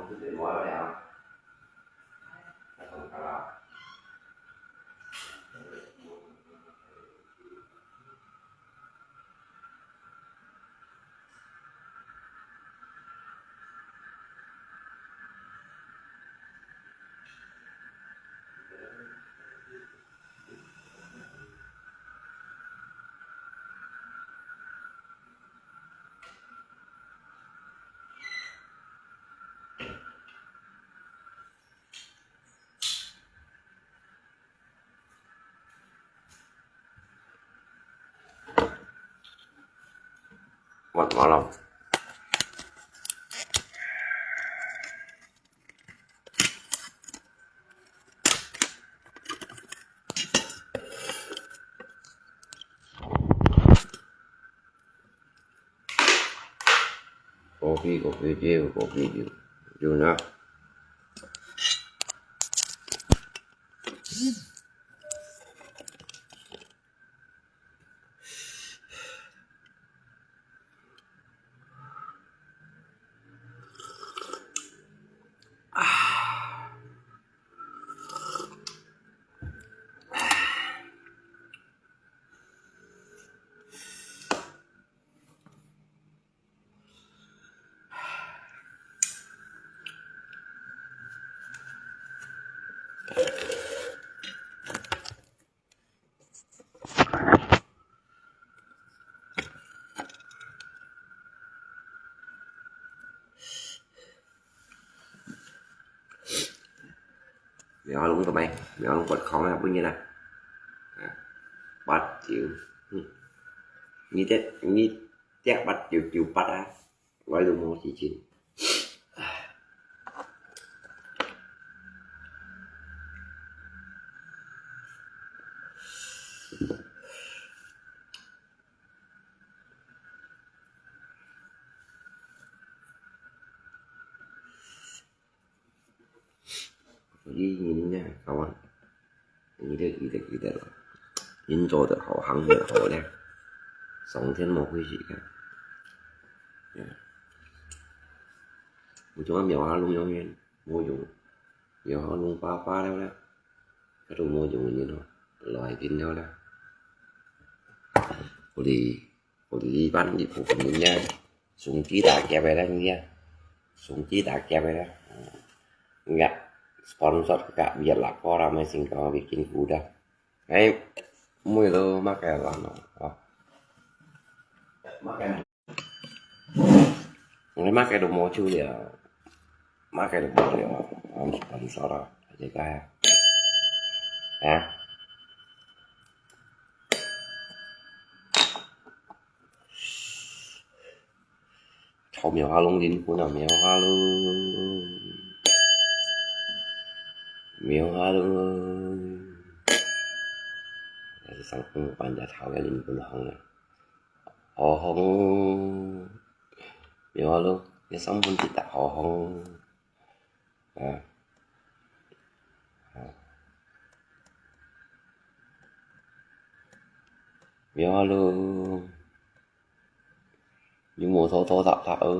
chút để nói đây không? Không cả là quạt mở lòng coffee chiều chiều nữa mèo luôn tụi mày mèo luôn bật không là bao nhiêu nè bắt chịu như thế như chắc bắt chịu bắt á gọi được một chỉ chín nhìn nha các bạn nhìn được nhìn rồi được họ hăng được họ nè sống thêm một cái gì cả một chỗ mèo luôn nhau nghe mua dùng mèo họ luôn pha đâu đó cái đồ mua dùng như nó loài kín đâu đó cô đi bán đi phụ phần nha súng chí tạc kẹp về đó nha súng chí tạc kẹp về đó nggak sponsor Kak biar lapor ramai sing kalau bikin kuda mau itu makai lano makai đồ mô chu ya makai đồ mô ya om sponsor aja kaya ya thầu mèo hoa lông din của nào mèo hoa luôn sang quan gia thảo cái linh của hồng này họ hồng mèo luôn cái sống pun kita họ hồng mèo luôn nhưng mùa thô thạo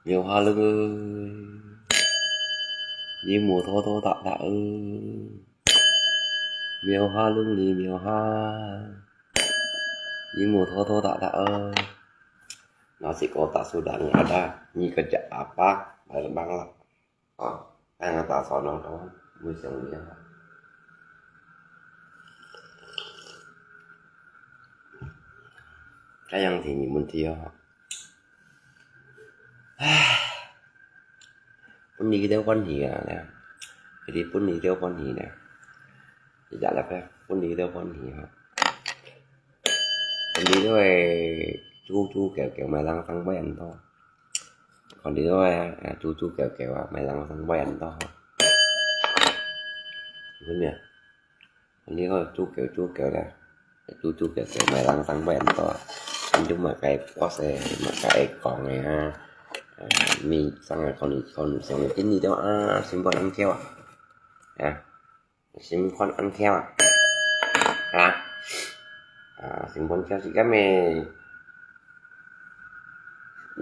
mèo hoa lưng ơi như mùa thô tạ mèo hoa lưng lì mèo hoa như mùa thô tạ nasi kotak sudah ada ini kerja apa bang lah ang atas sono kawan museum dia cái yang thì nhìn mình thiêu pun đi theo con hỉ nè thì pun đi theo con hỉ nè thì dạ là phải pun đi theo con hỉ hả pun đi thôi chu kẹo mày lăng thăng bèn thôi còn đi thôi chu kẹo mày lăng thăng bèn thôi đúng nhỉ còn đi thôi chu kẹo nè chu kẹo mày lăng thăng bèn thôi nói chung mà cái pose mà cái còn này ha mi sang là còn xem cái gì đó xem con ăn theo xem con ăn theo xem con theo thì các mẹ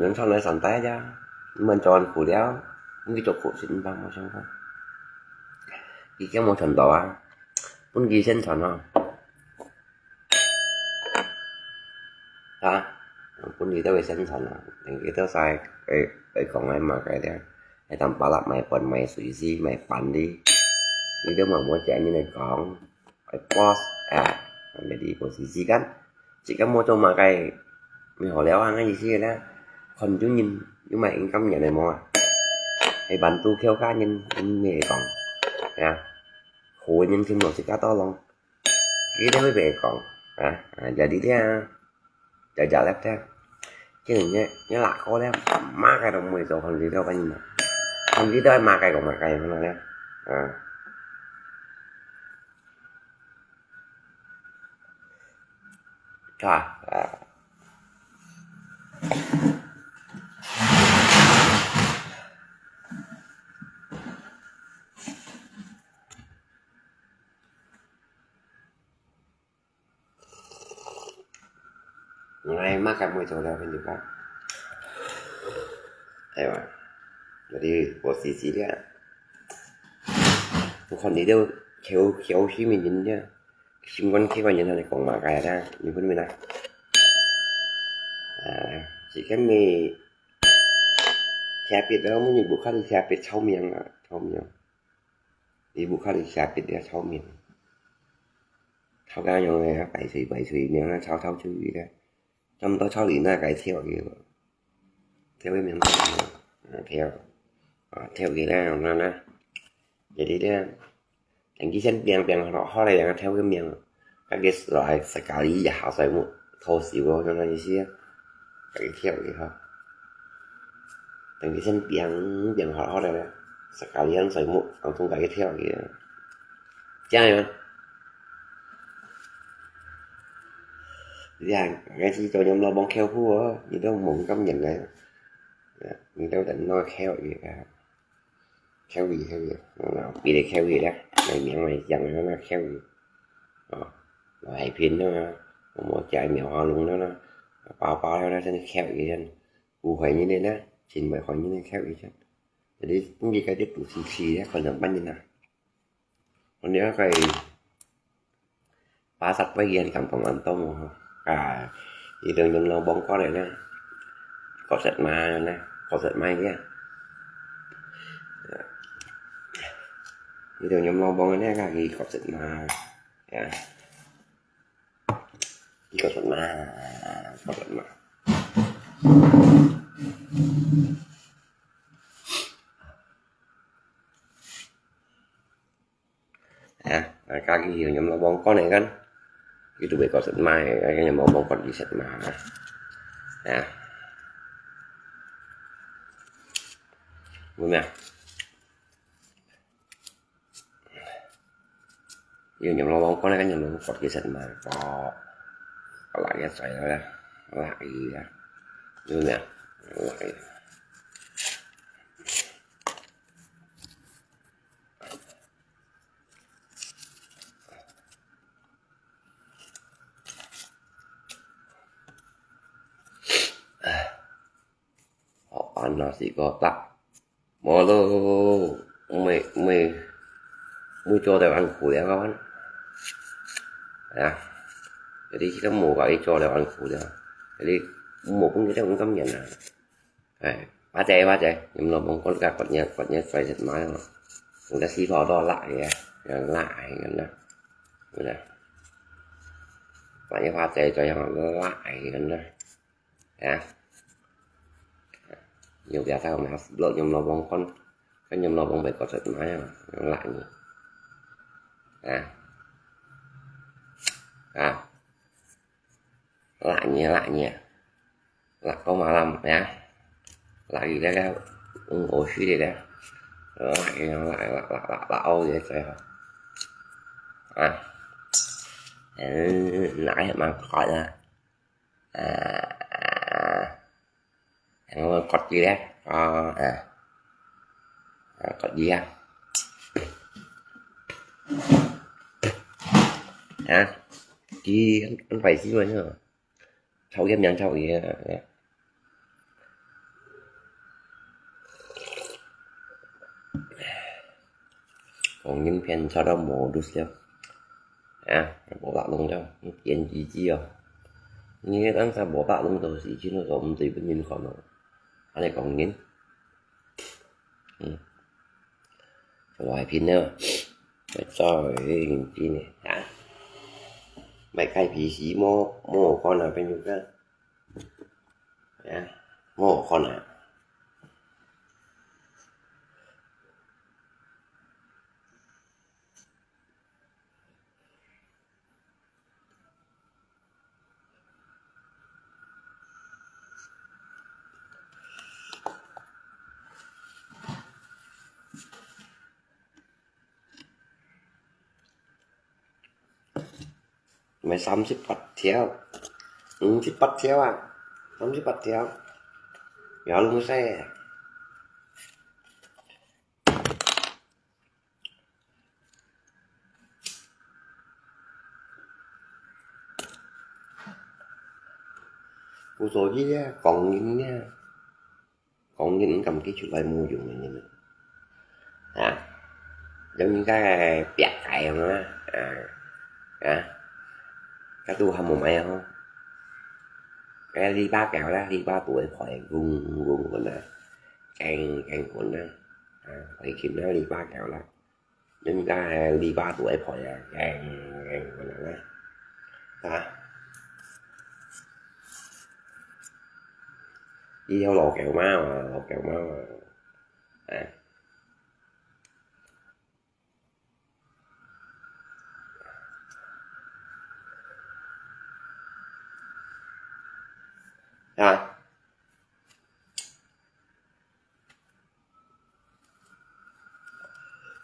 nhưng sau này sẵn tay ra mình tròn phủ đéo những cái chỗ cụ xịn bằng một xong không cái kéo một phần tỏ muốn ghi sen sẵn không hả muốn ghi tới sen sẵn không thành cái tớ sai cái còn ai mà cái đấy hay tầm bảo là mày bận mày suy gì màyปั่นđi như nếu mà muốn chạy như này còn phải pause mày đi của gì cắn chỉ có mua cho mà cái mày hỏi léo ăn cái gì xí đó còn chú nhìn chú mày yên tâm nhà này mà hay bạn tu khéo cá nhân mẹ còn nha khối nhân thêm một sự cá to luôn cái đó mới về còn giờ đi theo giờ lép theo chứ đừng nhớ lại có lép má cái đồng 10 rồi còn gì đâu anh mà không biết tới ma cây còn ma cây nữa nè trời ngày má cây 10 rồi đâu bên được không ayo jadi posisi dia bukan dia khéo khi mình nhìn nha xung quanh khi mà nhìn này còn mà cài ra như bên này chỉ cái này xe biệt đó mới nhìn buộc khăn xe biệt sau miệng đi buộc khăn xe biệt ra sau miệng sau ra nhau này bảy thủy miệng nó sau chữ gì đó trong đó sau liền là cái theo gì theo cái miệng theo cái nào nè vậy đi đó thành cái chân bèn họ này là theo cái miệng các cái loại sợi cà ri giả sợi một thô xíu rồi cho nó như xí cái theo cái thôi thành cái chân bèn họ này là sợi cà ri ăn sợi một còn không cái theo cái chơi mà ra cái gì cho nhóm lo bóng kheo phú á gì đâu muốn công nhận này mình đâu định nói kheo gì cả kheo gì bị để kheo gì đó mày miệng mày dần nó kheo gì rồi hay phim nó một chạy mèo hoa luôn đó nó bao nó sẽ kheo gì trên cụ phải như thế đó xin mày hỏi như thế kheo gì chứ để cũng gì cái tiếp tục xì đó còn làm bánh như nào còn nếu cái phá sạch với ghen cầm phòng ăn tôm thì thường những lòng bóng có này nè có sạch mà nè có sạch may nhé thì thường những lòng bóng này là gì có sạch mà có sạch mà các cái gì nhóm lòng bóng có này gắn cái tụi bay có sạch mai cái nhóm lòng bóng còn gì sạch mà vui nè nhiều nhóm lòng bóng có này cái nhóm lòng còn gì sạch mà có lại cái xoay đó ra lại gì ra vui nè lại họ nó chỉ có tắt mò lô mày cho đều ăn củ đéo các bạn jadi kita mau cái cho đều ăn củ đéo jadi một cái đó cũng cấm nhận ba chạy nhưng mà một con cá quật nhật phải thật máy mà người ta xí vào đó lại gần đó rồi nè phải pha chạy cho nó lại gần đó nhiều giá sao mà lợi nhầm nó bóng con cái nhầm nó bóng phải có sợi máy lại nhỉ lại nhỉ lại có mà làm nhá lại gì đấy đâu ổ suy đi đấy lại ô vậy trời nãy mà gọi là cọt gì đấy cọt gì chứ anh phải xíu nữa sau game nhận sau gì còn những phen sau đó mổ đút xíu bỏ bạc luôn đâu kiện gì chi không như đang sao bỏ bạc luôn đâu gì chứ nó rộng thì bên nhìn còn ở đây còn nghiến loại pin nữa phải cho chi này mày khai phí xí mô con nào bên chúng ta mô con nào mày xăm xích bắt theo xích bắt theo xăm xích bắt theo nhỏ luôn xe cô số với còn những cầm cái chuột lại mua dùng này nhìn giống như cái bẹt cày không cái tu hâm mồm mày không cái đi ba kẹo đó đi 3 tuổi khỏi vùng của nó càng của nó phải kiếm nó đi 3 kẹo đó giống cái đi 3 tuổi khỏi càng của nó đi theo lò kẹo máu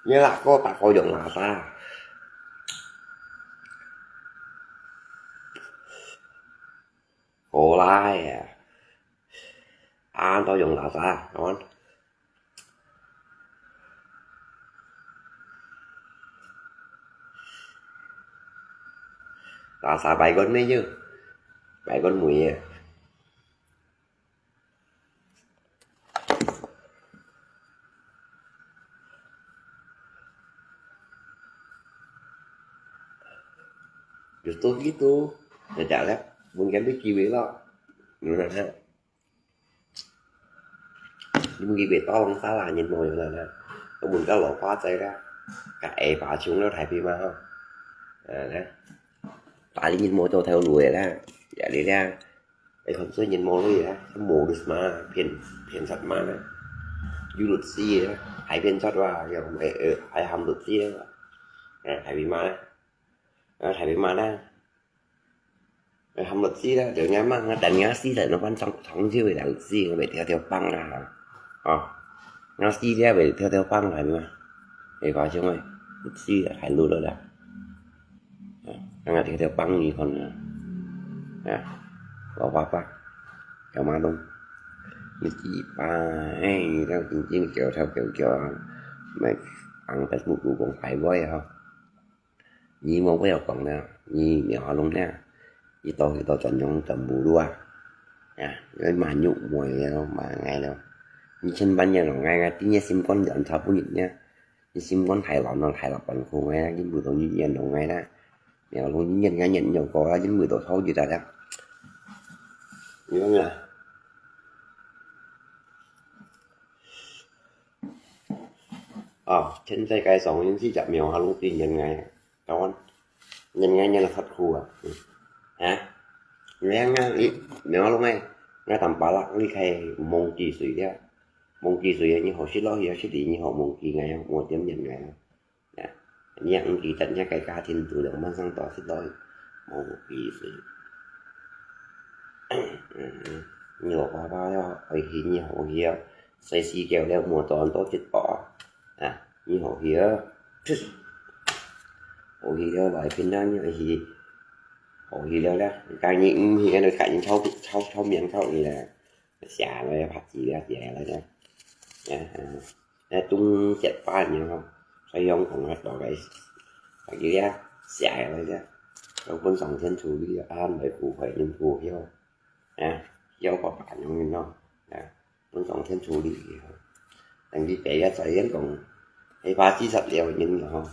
nhớ là có bà coi dùng là ta cổ lai tôi dùng là ta ngon là xả 7 con đấy chứ 7 con mùi justru gitu tidak lihat mungkin itu kiwi lo gimana nhưng kiwi to không salah nhìn mồi là nó buồn cá lỗ khóa tay ra cạy phá xuống nó thay phim mà không đó phá đi nhìn mồi tôi theo đuổi ra dạ đi raไอ้คนช่วยnhìn mồiเลยนะถ้าหมูดิสมาเพียนสัตว์มานะยูหลุดซี่นะหายเพียนชัดว่าอย่างไอ้ทำหลุดซี่แล้วหายไปมาthầy bị mà đó không lực xí đó được ngá măng đánh ngá xí là nó vẫn sống chứ về là lực xí về theo băng là ngá xí ra về theo băng là mà để gọi cho mày lực xí là phải luôn đó đã nó là theo băng gì còn bỏ qua theo má luôn như chị ba hay theo chính kiểu theo kiểu mày ăn Facebook cũng còn phải với không như một cái còn nè như nhỏ luôn nè như tôi thì tôi chọn những tầm bù đua cái mà nhụ mùi đâu mà ngay đâu như trên ban giờ nó ngay tiếng nghe sim con dọn thập của nhịn nha như sim con thải lỏng nó thải lỏng bằng khô ngay những buổi tối như vậy nó ngay đó nhỏ luôn những nhân ngay nhận nhiều có những buổi tối thâu gì đó như thế nào trên tay cái sống những chi chậm nhiều luôn tin nhân ngày con nhân ngay như là thật khu nghe nó luôn ngay nghe tầm bà lắc đi khai mông kỳ suy đó mông kỳ suy như họ xí lo hiểu xí đi như họ mông kỳ ngày một chấm nhận ngày nhận kỳ tận nha cái cá thiên từ lượng mang sang tỏ xí lo mông kỳ suy nhiều quá bao nhiêu hồi khi như họ hiểu xây xí kèo leo mùa toàn tốt chết bỏ như họ hiểu họ hiểu lại phiên đó như vậy thì họ hiểu đó càng những thì nó cạnh sau miệng sau thì là xả rồi phát gì ra dẻ lại đó tung chết phá nhiều không xoay giống còn hết đó cái phải gì ra xả lại ra rồi con sòng trên thủ đi an để phụ phải nhìn phụ hiểu dâu có bạn trong mình không con sòng trên thủ đi đang đi chạy ra xoay còn hay phá chi sạch liệu nhưng mà không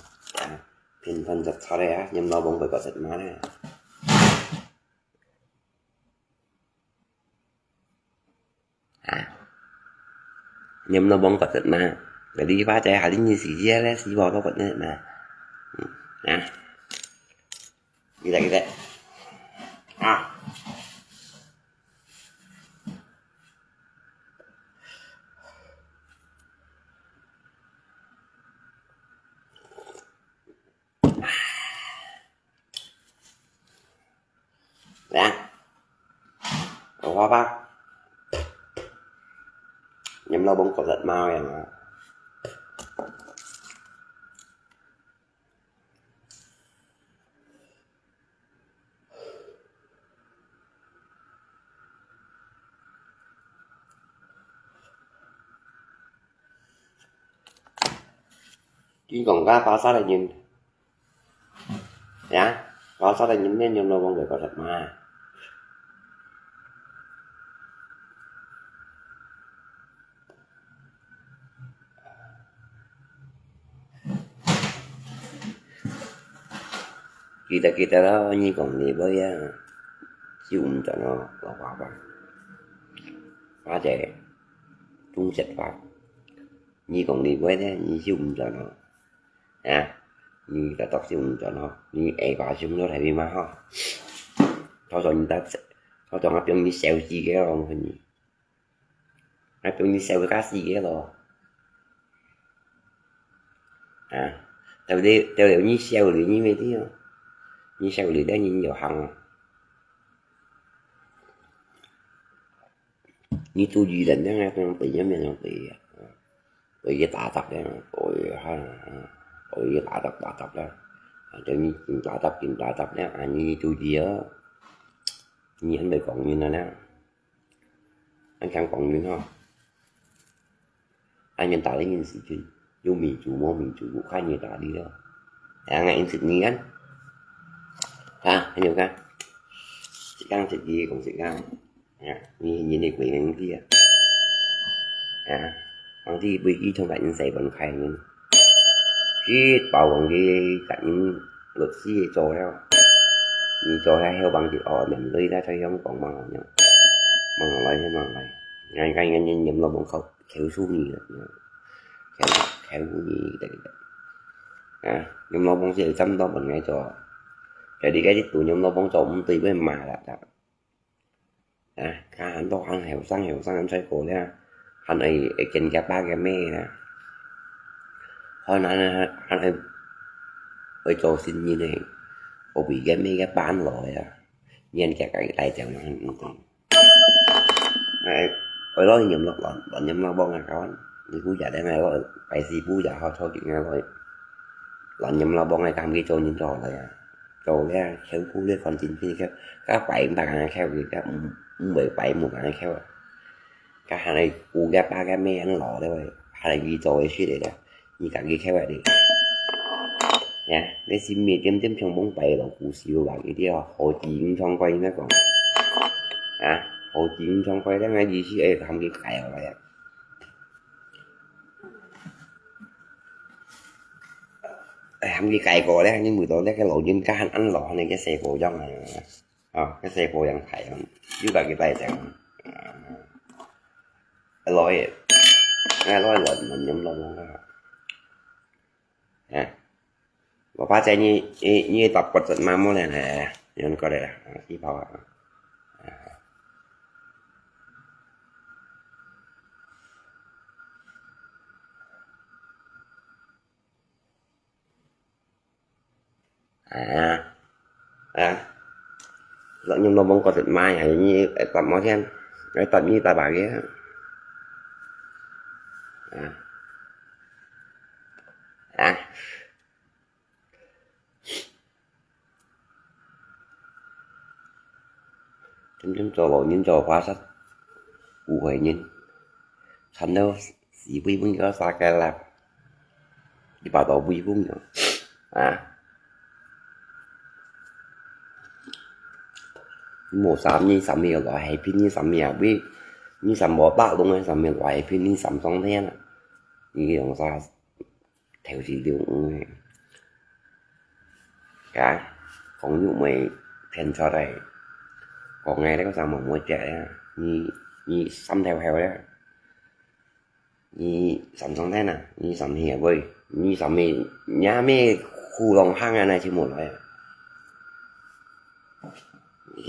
phiền phần sạch sau đây á nhưng nó bông phải có sạch má này nhưng nó bông có sạch má để đi phá chạy hả đi như xì dê đấy xì bò nó vẫn đấy mà như vậy Dạ. Qua bác. Nhắm nó bông có giật mau em ạ. Chỉ còn cá phá sát là nhìn. Dạ. Phá sát là nhìn nên nhắm nó bông phải có giật mau. Kita đó như còn gì với dùng cho nó vào bằng quá trẻ trung sạch vào như còn đi với thế như dùng cho nó như ta tập dùng cho nó như ai vào dùng nó thì mà ho thôi rồi người ta thôi cho nó giống như xeo chi cái không hình như nó giống như xeo cái cá gì cái rồi tao liệu như xeo liệu như vậy tí không như sao lì đó như nhiều hằng như tôi gì định đó nghe con tì giống như con tì cái tạ tập đó ôi cái tạ tập đó cho như tạ tập đó như tôi gì đó như anh bị còn như nó anh không còn như nó anh nhân tạo lấy nhân sự chứ vô mình chủ mô mình chủ cũng khá nhiều tạ đi đó ngày anh xịt nghi anh anh hiểu không? Chị căng chị gì cũng chị căng nhìn này quỷ này kia bằng thì bị cái thông cảnh sẽ vẫn khai nhưng khi bảo bằng cái cảnh luật sĩ cho theo như cho theo bằng chữ ở mình lấy ra thấy không còn bằng nhá bằng lại thế bằng lại ngay anh nhầm là bằng không khéo xuống gì nữa khéo gì đấy nhưng nó bằng sự chăm đó bằng ngay cho rồi đi cái tụi nhóm nó bóng trộm tùy với mà là anh đó ăn hẻo xăng anh xoay cổ ra anh ấy trên cả ba cái mê nè thôi anh ấy ở chỗ xin như này ô bị cái mê cái bán rồi nhìn cả cái tay chồng ở đó nhầm lọc bọn nhầm lọc bông là có thì cú giả đây này rồi phải gì cú giả thôi chuyện nghe rồi là nhầm lọc bông này làm cái trò nhìn trò rồi rồi ra khéo cú lên con chín phi các bảy ba cái khéo gì các bảy bảy một cái khéo các hàng này cú gap ba cái mê ăn lò đấy rồi hàng này ghi rồi suy để đó như cả ghi khéo vậy đi nha để xin mì chấm trong bóng bảy là cú siêu là cái kia hồ chuyện trong quay nó còn hồ chuyện trong quay đó ngay gì chứ không cái kẹo vậy không cái cày cổ đấy nhưng 10 tuổi đấy cái lộ nhân cá anh lọ này cái xe cổ trong này cái xe cổ đang thải chứ là cái tay chẳng lỗi lỗi mình nhầm lòng đó và phát chạy như tập quật giận mà món này nè nên có đây là chỉ bảo lỡ nhưng nó bông có thịt mai hay như tập món xem cái tập như ta bà ghé chấm cho lộ những trò hóa sách cụ huệ nhìn thành đâu chỉ vi vung có xa cái là đi bảo tổ vi vung nữa mùa sắm như sắm nhiều loại hay pin như sắm nhiều biết như sắm bỏ bạc luôn hay sắm nhiều loại pin như sắm xong thế này như dòng xa theo chị cũng cả không như mày thêm cho đây còn ngay đấy có sao mà mua trẻ như xăm theo heo đấy như xăm xong thế nè như xăm hìa bơi như xăm mì nhà mê khu lòng hang này chỉ một loại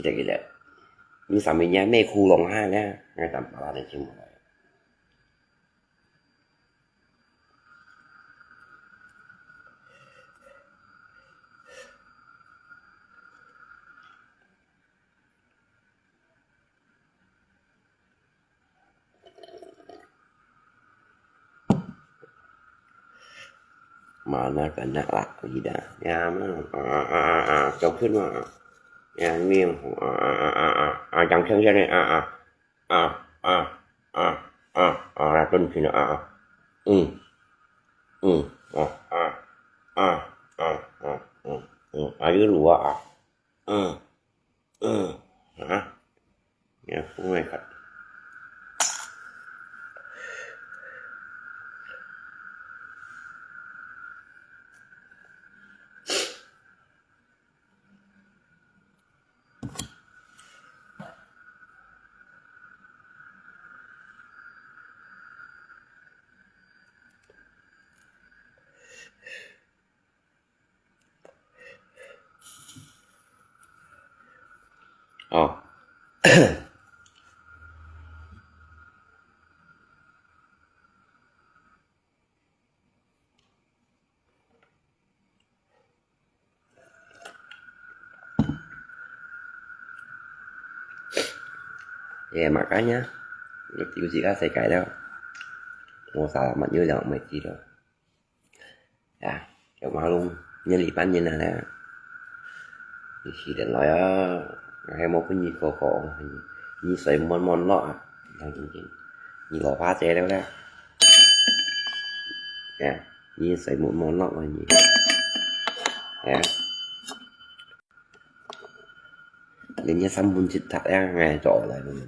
cái đấy như xăm mì nhà mê khu lòng hang đấy ngay tầm ba này chỉ một loại mà nó cần nặng lạc gì đã nhà nó trongขึ้นมาnhà miệng chẳng chân ra đây ra tuần thì nó ừ ừ dưới lúa hả nhà không ai khách về mặt cái nhá rất chịu gì cả cái đó một sao mà như là mày chỉ rồi kiểu mà luôn như lì bánh như này nè khi đến nói hay một cái gì khổ như sấy món lọ như lò pha chế đâu đó như sấy một món lọ mà gì đến như xăm bún chít thật ra ngày trọ lại rồi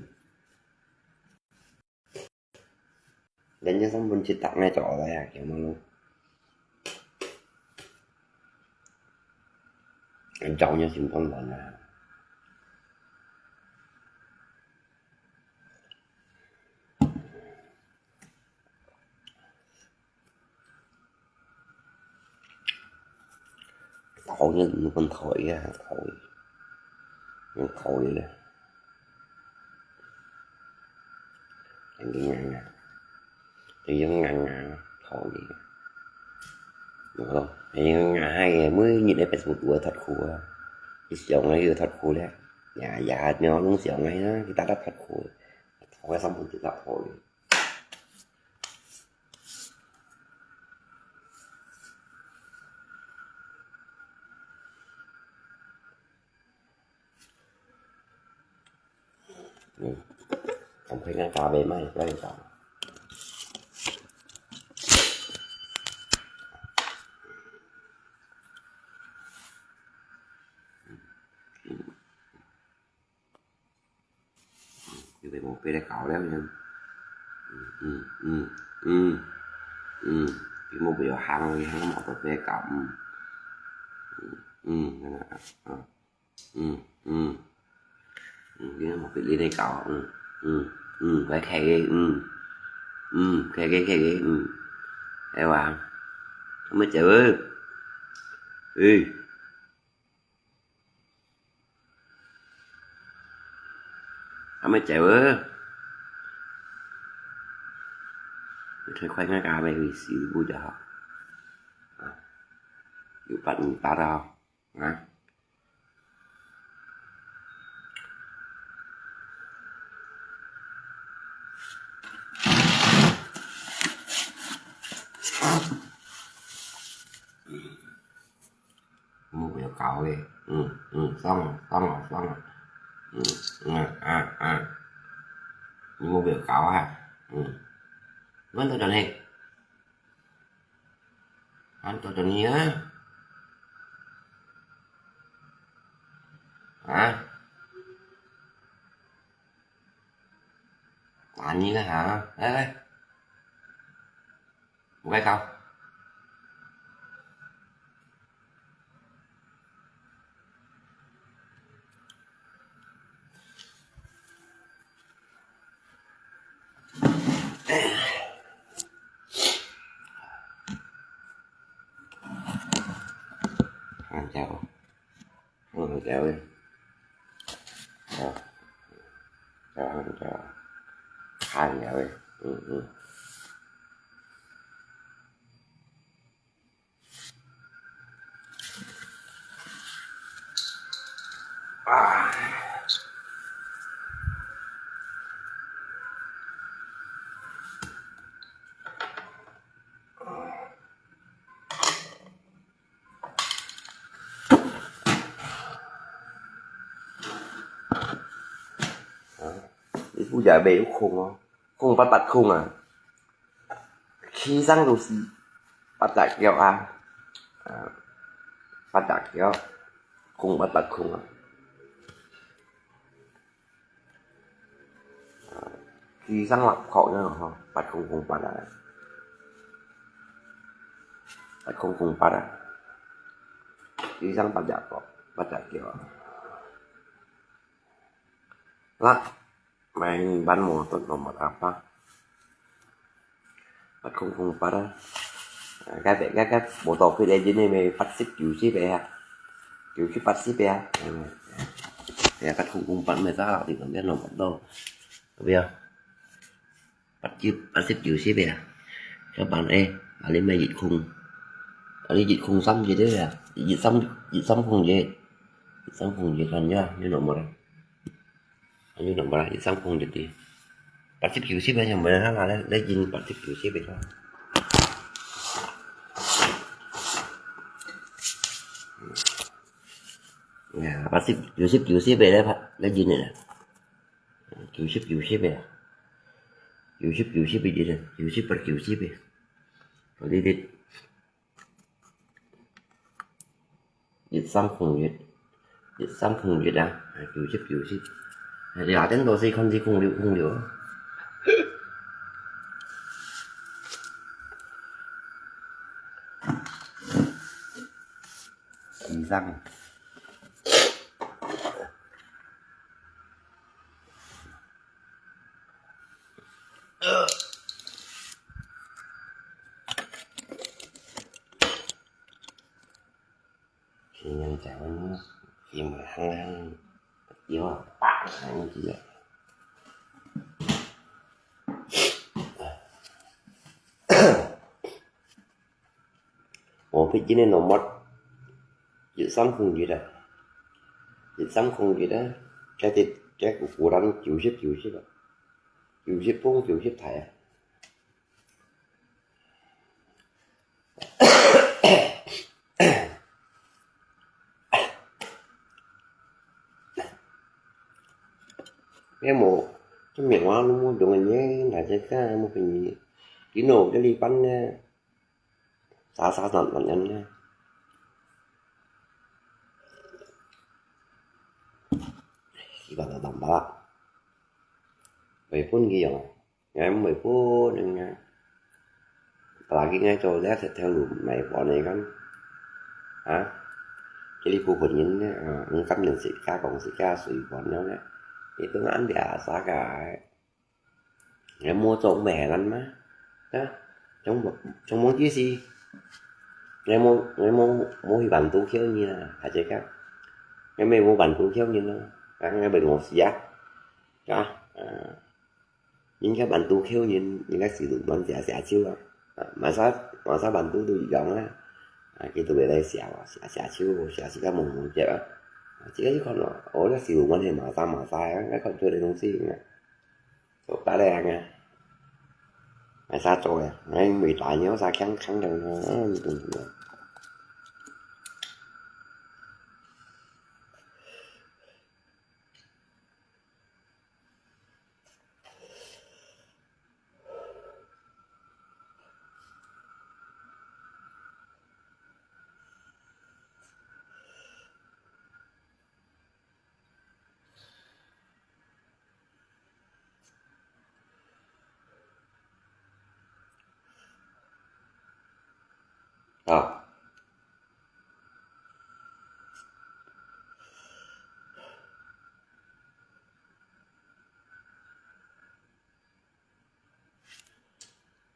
đến như xăm bún chít thật ngày trọ lại kiểu mà luôn anh trọng nha xin con lần là thổi như con thổi ra thổi này anh cái ngàn thì giống ngàn thổi gì đúng không thì hai mới nhìn thấy Facebook của thật khu cái giọng ấy thật khu đấy dạ nó luôn giọng ấy đó người ta đã thật khu thổi xong rồi chúng ta thổi không thấy ngay cà về mai được đây sao như vậy một cái đã cạo đấy nha cái một biểu hàng một cái cộng cái một cái ly này cạo phải khay khay em à không mới chữ không mới chịu thôi khoai ngay cả về xíu vui cho họ dù bạn ta đâu mua biểu cậu đi xong rồi nhưng mua biểu cậu vẫn tôi đần hết anh tôi đần nhớ anh như thế hả đấy một cái không kéo đi cho hai kéo đi Bây giờ bể khung không? Khung bắt khung à? Khi răng đồ xí bắt lại kéo bắt lại kéo khung bắt khung à? Khi răng lọc khổ nữa không? Bắt khung bắt lại bắt khung bắt à? Khi răng bắt lại kéo lắc main ban motor nomor apa bắt khung bắt á các bộ tộc cái đây dưới này bắt xích kiểu xí về kiểu xí bắt xí về để bắt khung bắt người ta thì không biết nó bắt đâu bây giờ bắt xích kiểu xí về các bạn bạn lên mày dịch khung ở đây dịch khung xăm gì đấy à dịch xăm khung gì thành nhá như nó mà như nó mà dịch xăm khung dịch đi bắt xích kiểu xí về nhưng mà nó là lấy dịch bắt xích kiểu xí về thôi bắt xích kiểu xí về đấy lấy dịch này nè kiểu xí về kiểu xí về gì đây kiểu xí về rồi đi dịch xăm khung dịch à kiểu xí thì ở đến đồ gì không gì khung liệu răng khi nhân chào nó khi mà hăng yếu bạn hăng gì vậy một cái chỉ nên nó mất dự sống không gì đó dự sống không gì đó cái của phụ đánh chịu xếp đó chịu xếp phong chịu xếp thẻ cái một cái miệng hoa nó mua đồ nhé là cái một cái nổ cái ly bánh xa dần nhân nha chỉ còn là tầm ba 10 phút ghi rồi ngày 10 phút nhưng lagi ngay cho rác theo lùm này bọn này kan hả cái đi khu vực những cắm những sĩ ca cộng sĩ ca suy bọn nhau này thì tôi ăn biasa cả em mua trộn bẻ lắm má đó trong món chứ gì em mua thì bạn tu khéo như là hả chị các em mua bạn tu khéo như nó ăn bình một giác đó những cái bạn tu khéo như những cái sử dụng bạn xả chiêu mà sao bạn tu tôi giọng á cái tôi về đây xả chiêu xả cái mồm chợ chỉ cái con nó ối nó sử dụng quan hệ mà sai á cái con chơi đây không xí nha tốt đã đen nha mà sao rồi anh bị tại nhớ sao khăn đừng nó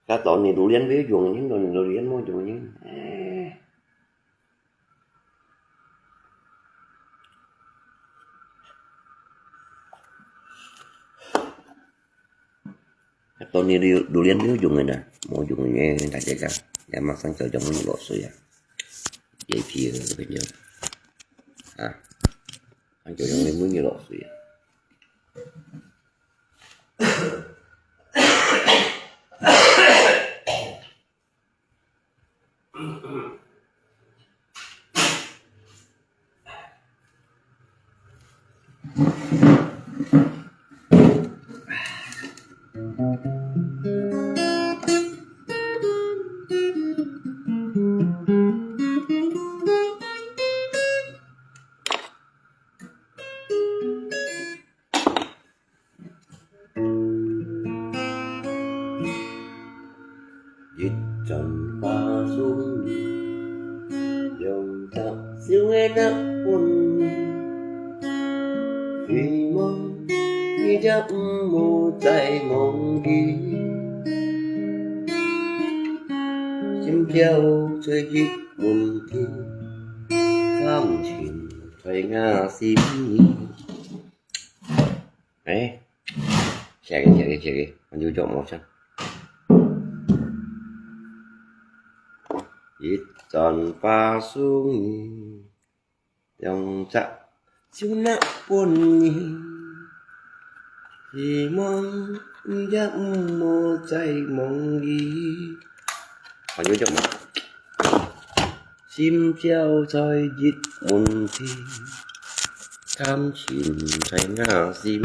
các tội này durian với dùng những durian mau dùng những Tôi đi đồ liên nếu dùng người nè mau dùng người nghe đại chạy cả để mặc sang chờ trong những lọ sữa vậy thì phải nhớ anh chờ trong những nhiều lọ sữa dịch trần qua xuống dòng thác siêu nghe nắp quân vì mong như giấc mơ tay mong đi chim kêu chơi hít buồn thi tham chìm thoải ngã sim đấy chạy đi còn vô chọn một chân ít tròn pha xuống dòng chạm siêu nặng buồn thì mong giấc mơ tay mong đi còn vô chọn một chim treo trời dít buồn thi tham chìm thoải ngã sim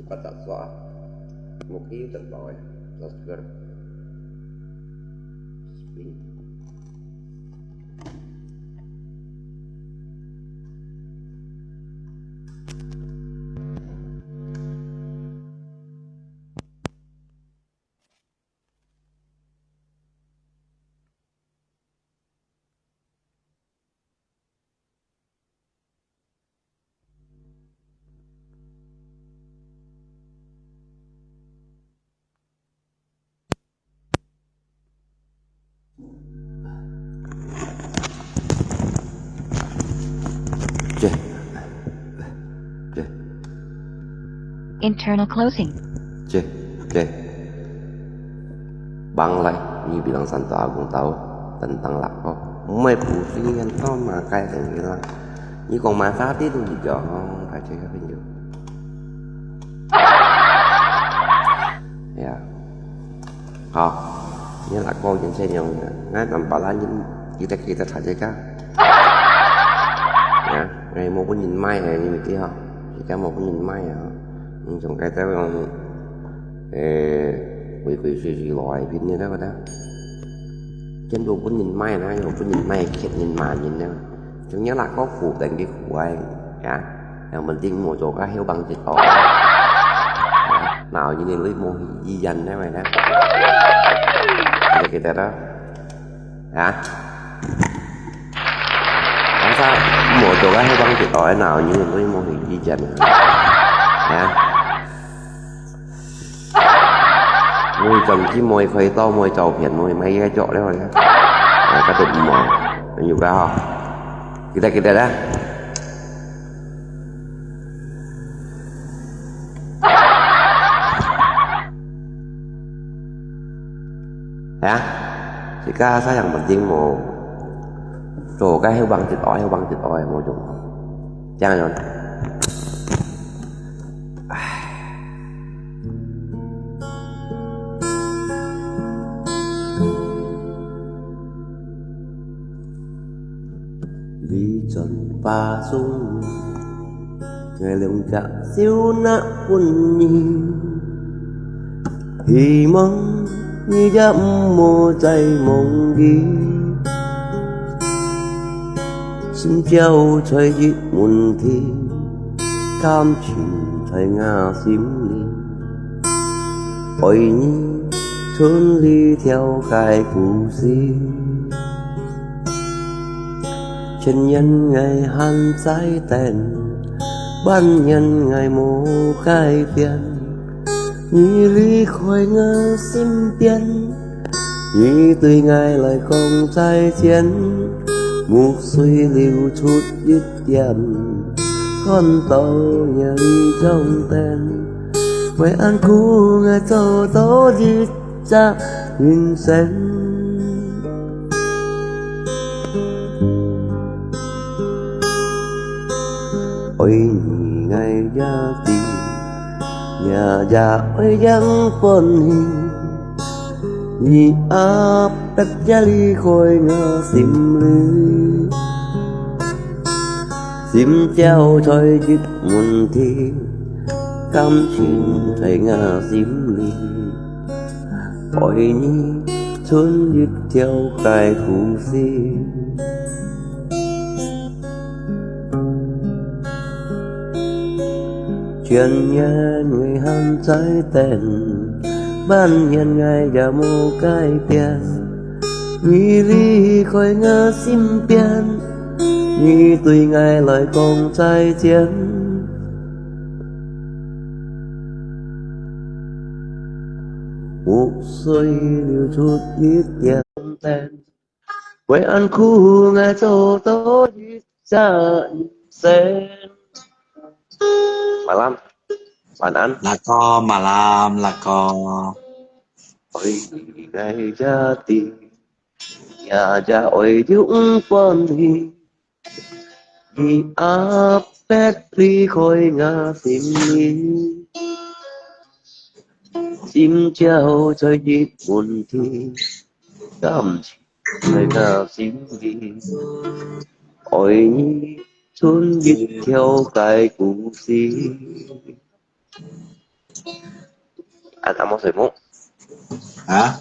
suka tak soal mungkin terbawa subscribe Internal closing. Bang lại ni bilang Santo Agung tahu tentang lakko mai pusing kan kau makai yang bilang ni kau masak itu juga phải chơi cái video ya ini lakko yang saya yang ngai nampak lah kita saja kan ya ngày một cái nhìn mai này như kia ha chỉ cả một cái nhìn mai à nhưng trong cái tới quỷ suy loại pin như đó đó trên bộ cái nhìn mai này một cái nhìn mai khét nhìn mà nhìn đó chúng nhớ là có phụ tình cái phụ ai cả mình tiên một chỗ cá heo băng thịt cỏ nào như lấy mô hình di danh đấy mày đó kita đó hả sao một chỗ cá heo băng thịt cỏ nào như lấy mô hình di danh hả môi chồng chỉ môi khơi to môi trầu phiền môi mấy cái chỗ đấy rồi đó cái tụm mò nhiều ra không kita đó hả jika saya yang penting mau chỗ cái heo băng thịt ỏi mau dùng jangan rồi vì tròn ba sung ngày lòng chạm siêu nạ quân nhi thì mong như dám môใจmong ghi xin treo trời dịt muôn thi cam chìm thời ngà xím ly ôi nhi trốn ly theo cái cụ si chân nhân ngày han trái tên ban nhân ngày mô cái biển như ly khói ngơ sim biển như tươi ngày lại không trái chiến mục suy liều chút dứt tiền con tàu nhà ly trong tên với ăn khu ngày châu tố dứt ra nhìn xem ôi nhì ngày gia tì nhà già ôi giăng phân hình nhì áp đất gia ly khôi ngờ xìm lư xìm treo trời dứt muôn thi cam chín thầy ngà xìm ly ôi nhì trốn dứt theo cái khu si chuyện nhân người ham trái tên ban nhân ngày giờ mô cái biển như ly khói ngơ sim biển như tùy ngày lời con trái chiến một suy liều chút ít tiền tên quay ăn khu ngày châu tố ít ra sen malam panan malam ôi ngày jati nhà gia ôi dũng con hi áp pet ly khôi ngà tìm chim treo trời dít buồn thi cam trời ngà xím ghi ôi trốn dít theo cái cụ si Amo sợi mút. hả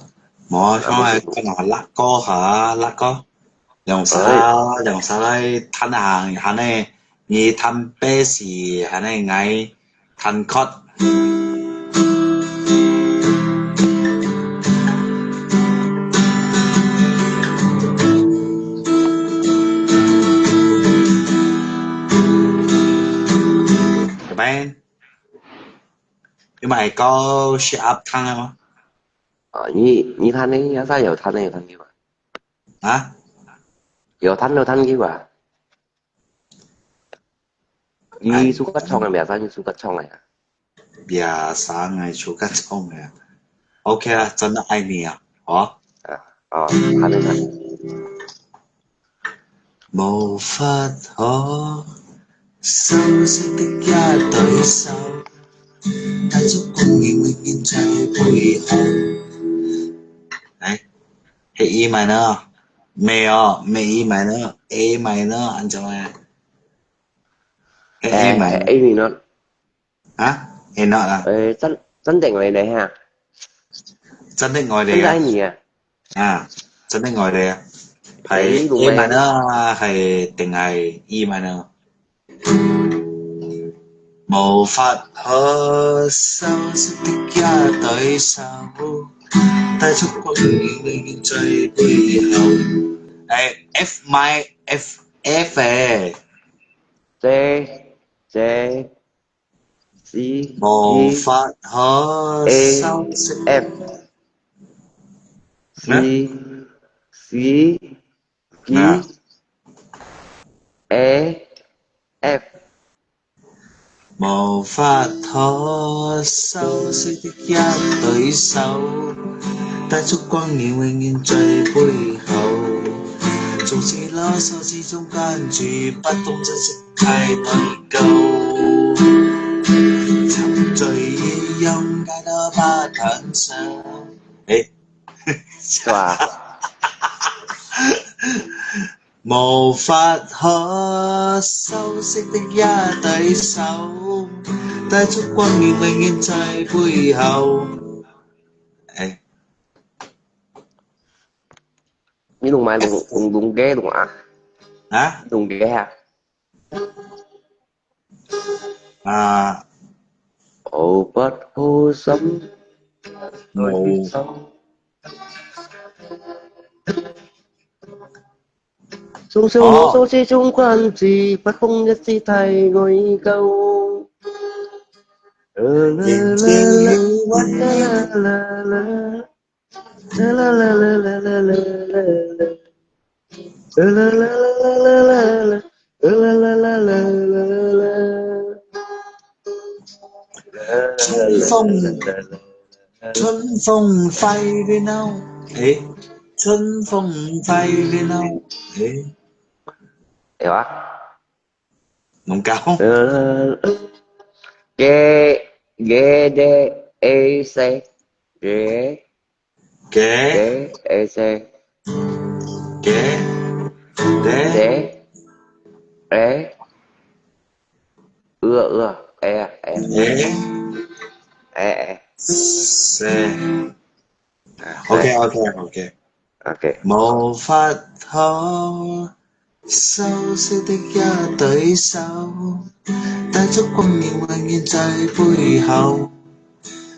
mò xong Amo rồi sợi mút. cái nào lắc co hả lắc co Ơi, dòng xa đây thân hàng hắn này như thân bê xì hắn này ngay thân cót các bạn nhưng mà có share up thân không như thanh ấy, sao giờ thanh này thanh gì mà. hả Giờ thanh đâu thanh gì mà. ai Như su cắt xong này mẹ sao như su cắt xong này à? bia sáng ngày chú cắt xong rồi ok là真的爱你啊好 À, thanh này thanh.無法可修飾的一對手，帶燭光影永遠在背後。哎，係 E minor，未哦，未 E minor，A minor，按照咩？係 A Ê, minor，ấy thì nó, 啊？A not 啊？ ê,真真定嚟你ha, 真的愛你 真啊？係你啊, 啊，真的愛你啊？係 ấy đúng A em, minor 係定係 E minor？無法可修飾的一對手。帶出光影永遠在背後。誒 F my F 誒，J, J, C, 無 G, 法可 A, 修飾 F, 咩 C, C, 咩啊？G, A, F, 無法可修飾的一對手，帶出光影永遠在背後。總是囉嗦之中關注，不懂珍惜太內疚。沉醉於音階都不肯想。誒，sao à? 無法可修飾的一對手，帶出光影永遠在背後。誒，Như đúng mai đúng đúng đúng ghê đúng à? 啊 Đúng ghê ha. 啊 Ồ bất hô sấm, đôi khi無 sóng. Sung sướng vô 哦，số chi chung quan gì, bắt không nhất si thay ngồi câu. La la 仍似 la la, 溫 la 馨。la la la. La la la la la la la la la. La la la la la la la. La la la la la la la. La 春 la 風 la la la la. 春風揮亂嬲，誒，春風揮亂嬲，誒，Hiểu á? 唔夠 La la la. Ghê, ghê đê, ê xê. Ghê, 嘅 ghê, ê xê. 嘅嘅 Đế, ế, ưa,誒 e, 射。OK C. OK OK，Ok. 無法可修飾的一對手，帶燭光影永遠在背後。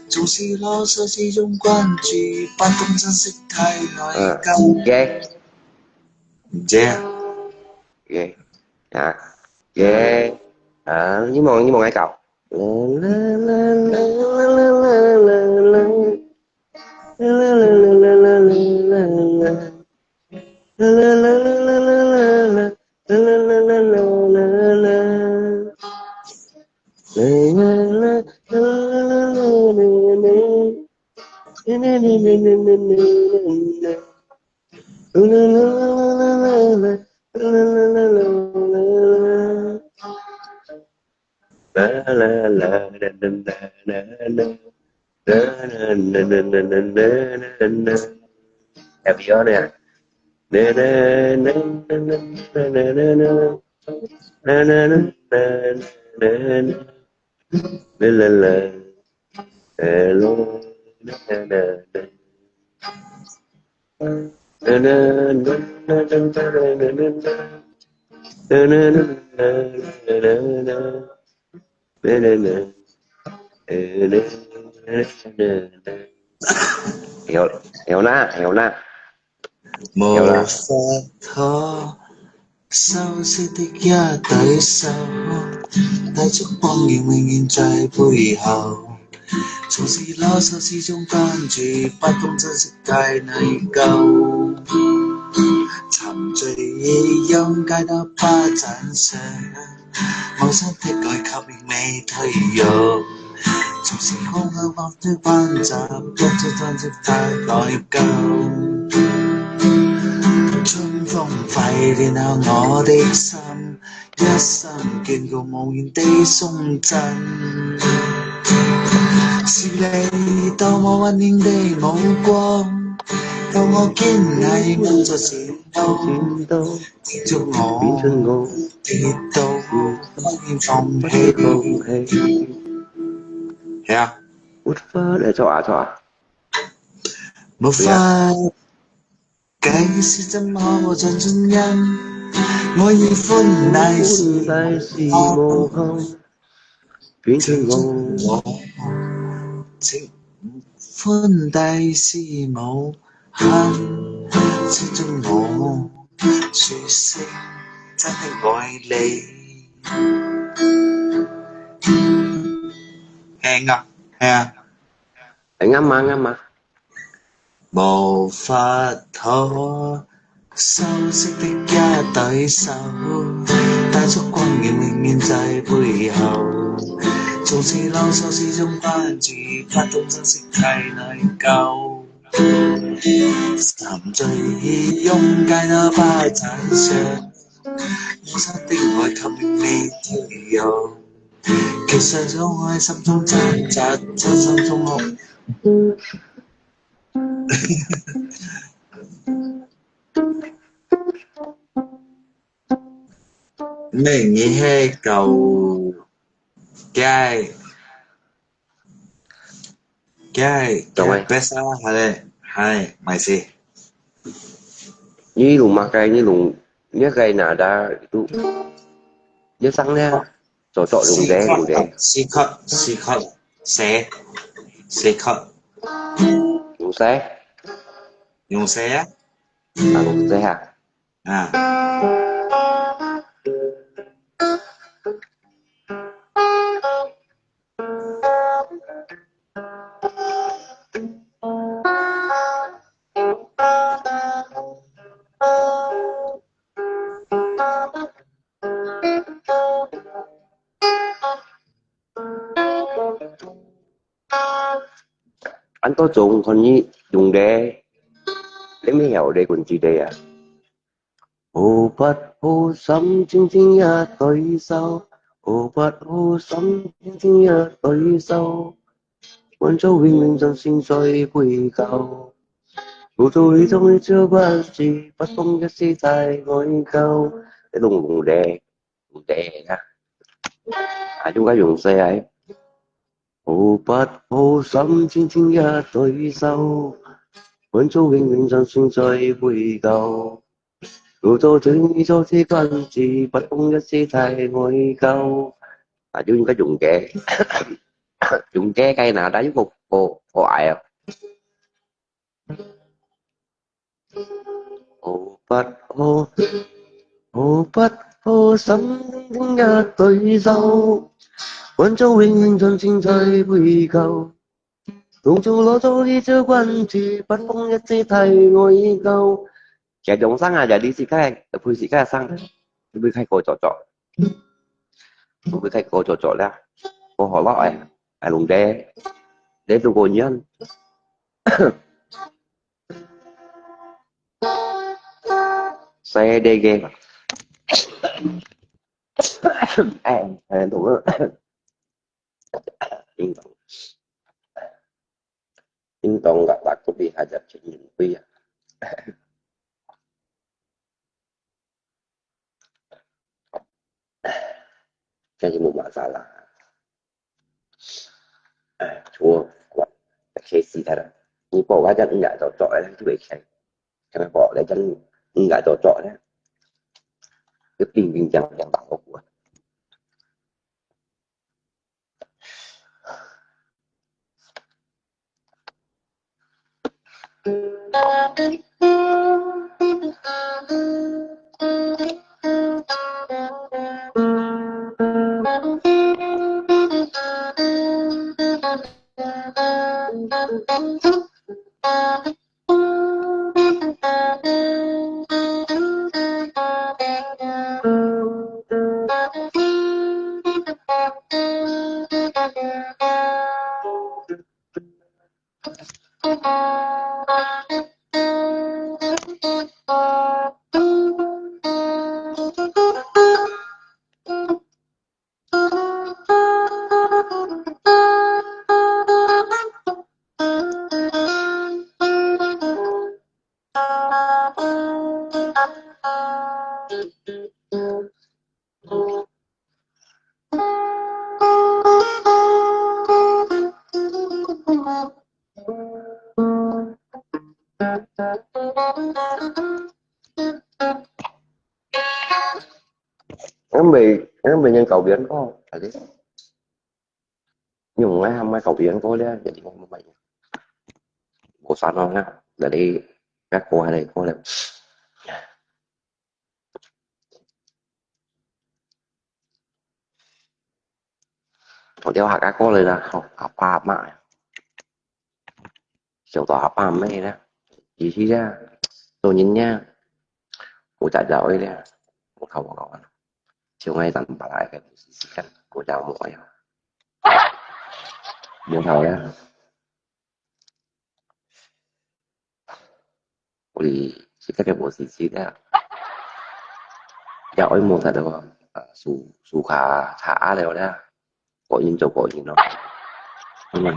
總是囉嗦之中關注，不懂珍惜太內疚。Ghê, 唔知啊，ghê. À, ghê. À, với mòn ai cầu. La la la la la la la la. La la la la la la la la. La la la la la la la. La la la la la la la. La la la la la la la. Na na na na na na na na. La la la la la la la. La la la la la la. La la la da da da da da. Da da da da da da da da da. Em nhớ nè. Da da da da da da da da da. Da da da da da da. La la la. Hello. Na, na, na, na. Na, na, na, na, na, na, na, na, na. Na, na, na, na, na, na, na. Na, na, na. Na, na, na, na. Hiểu hiểu na hiểu na hiểu Một là phật thọ sau sự tích gia tới sau ta chúc mong nghìn nghìn nghìn trái bụi hậu dù gì lo sau gì trong con chỉ bắt không dân sự cái này cầu沉醉意用街道巴展上某些的改給亦未退讓從時空向往的班集一出真的太內疚春風拂練下我的心一生見過無言的鬆震是你當我溫馨的目光教我堅毅握在前路chiến đấu接觸biến thân我ngô跌倒不願放不知放棄棄係啊Út phá để cho à沒對啊法解釋怎麼和盡盡因我以歡大事大事無憾變thân ngô我情歡大事無限始終我說聲真的愛你輕啊係啊啱嘛無法可修飾的一對手，帶燭光耀永遠在背後。縱是浪手始終關注，不懂珍惜太內疚。沉醉意擁街那巴盞上，無心的愛給你推讓。其實總愛心中掙扎，真心中哭。Mình nghĩ hay cầu cái chồng ơi pesa hay mày gì như lùng mà cây như lùng nhớ cây nào đã tu nhớ sáng nha cho lùng đế si khất xe xe khất lùng xe dùng xe à lùng xe hả à anh có trùng còn như dùng đế lấy mấy hẻo để quần chị đế à hồ bát hồ sắm chính chính ya tới sau hồ bát hồ sắm chính chính ya tới sau quan châu vinh minh dân sinh soi quỳ cầu đủ tôi trong đi chưa quan gì bắt không cái si tài ngồi cao để lùng lùng đế nha à chúng ta dùng xe ấy hồ bát hồ sắm chính chính ya tới sau quan châu vinh minh dân sinh soi quỳ cầu đủ tôi cho thế quan gì bắt không cái si tài ngồi cao à chúng ta dùng kệ dùng cái cây nào đã giúp một cô ai à hồ bát hồ bát hồ sắm chính ya tới sau quan châu vinh minh dân sinh soi quỳ cầu cùng chung lỗ châu đi chưa quan chỉ bắt phong nhất si thầy ngồi câu kẻ giống sang à giờ đi xí khai phui xí khai sang bây khai cổ trọ bây khai cổ trọ ra cô hỏi lọ ai lùng đê tôi cô nhân xe đê ghê à thủ in tông gặp bác có bị hại chết nhìn quy à cái gì một bà già là chua เคสีแต่ละนี่บอกว่าจะอึ้งกะจ่อๆนะที่เบรกใช่ไหมบอกเลยจะอึ้งกะจ่อๆนะcứ pin pin chẳng chẳng bằng của em bị nhân cầu biển có phải đấy nhưng mà mấy cầu biển có đấy jadi ngomong banyak bosan orang dari aku ada aku ada tôi đeo hạt akuเลยนะhọc pa mà chiều tỏ học pa mấy đó gì chứ ra tôi nhìn nha cô trả giỏi đấy một câu còn chiều nay tặng bà lại cái canh cô chào mọi điện thoại á 우리 시작해 보시지가 giỏi một thật được su khả thả đều đó có in cho có in nó nhưng mà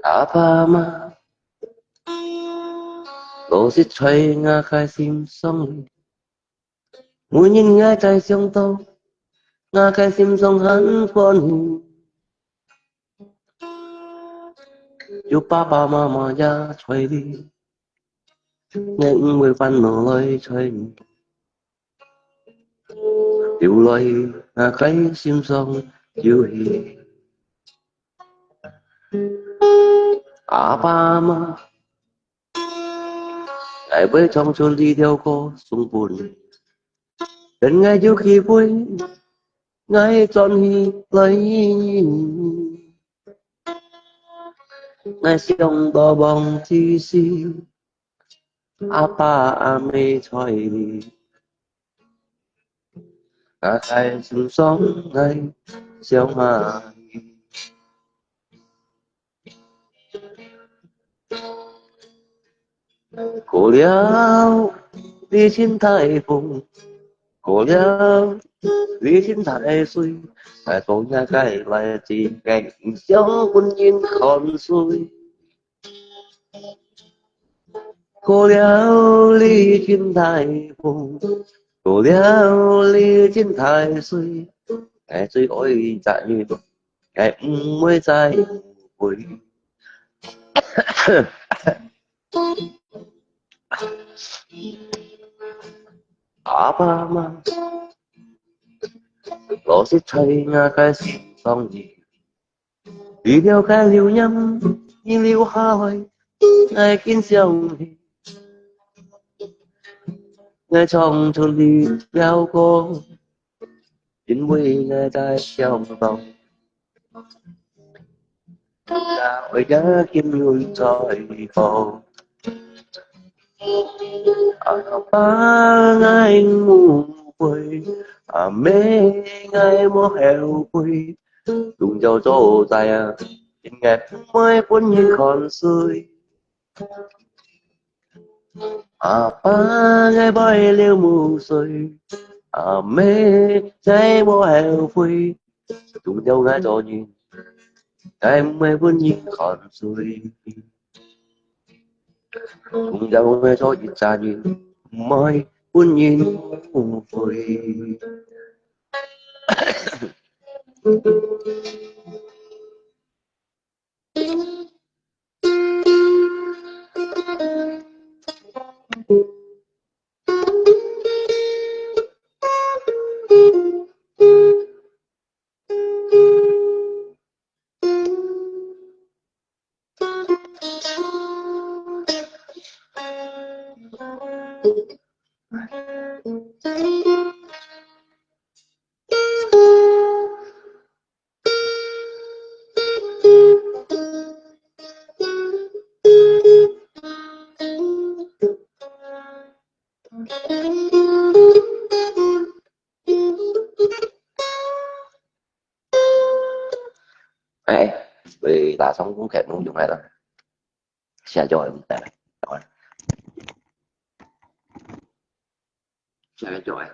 apa mà我是吹我开心上每年我在上到我开心上很欢喜有爸爸妈妈也吹你nhưng會分來吹掉淚喺心上要起阿爸媽lại với trong chôn đi theo cô sung buồn đến ngay trước khi vui ngay chọn hi lấy ngay siêu to bóng chi si apa ame choi đi cả cái sung sóng ngay siêu hà cổ liao đi trên thái vùng cổ liao đi trên thái suy tại tổ nhà cái lại chỉ cảnh gió quân nhiên còn xuôi cổ liao đi trên thái vùng cổ liao đi trên thái suy cái suy ôi chạy cái mới chạy vui apa mà我是吹那cái phong gì đi theo cái liều nhâm như liều hỏi ngày kín sông ngày trong thôn đi theo cô chính vì ngày tại trong vòng đã hồi đã kim lùi trời phố ở ba ngày ngủ quê mê ngày mô heo quê dùng dầu dỗ dài nhìn ngày mới quân như còn xuôi ba ngày bay liêu mù xuôi mê ngày mô heo quê dùng dầu ngày cho nhìn em mới buồn nhìn còn rồi cùng nhau nghe thôi ít ra nhìn môi buồn nhìn vui Ê, vì ta sống cũng kẹt muốn dùng này đó xe cho em tè rồi xe cho em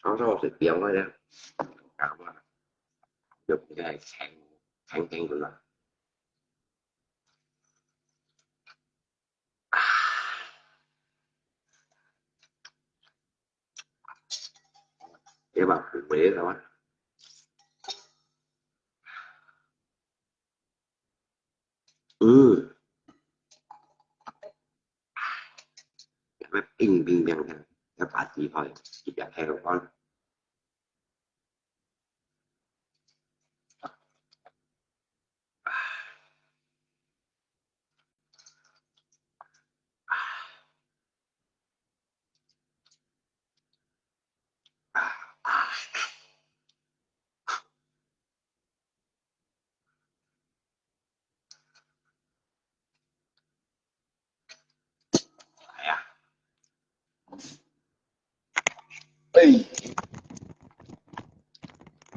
nó rồi thì kiểu thôi đó cảm ơn chụp cái kháng kháng của nó cái bà phụ bế rồi á ừ cái bếp in viên bằng cái bà chỉ thôi chỉ đặt theo con à,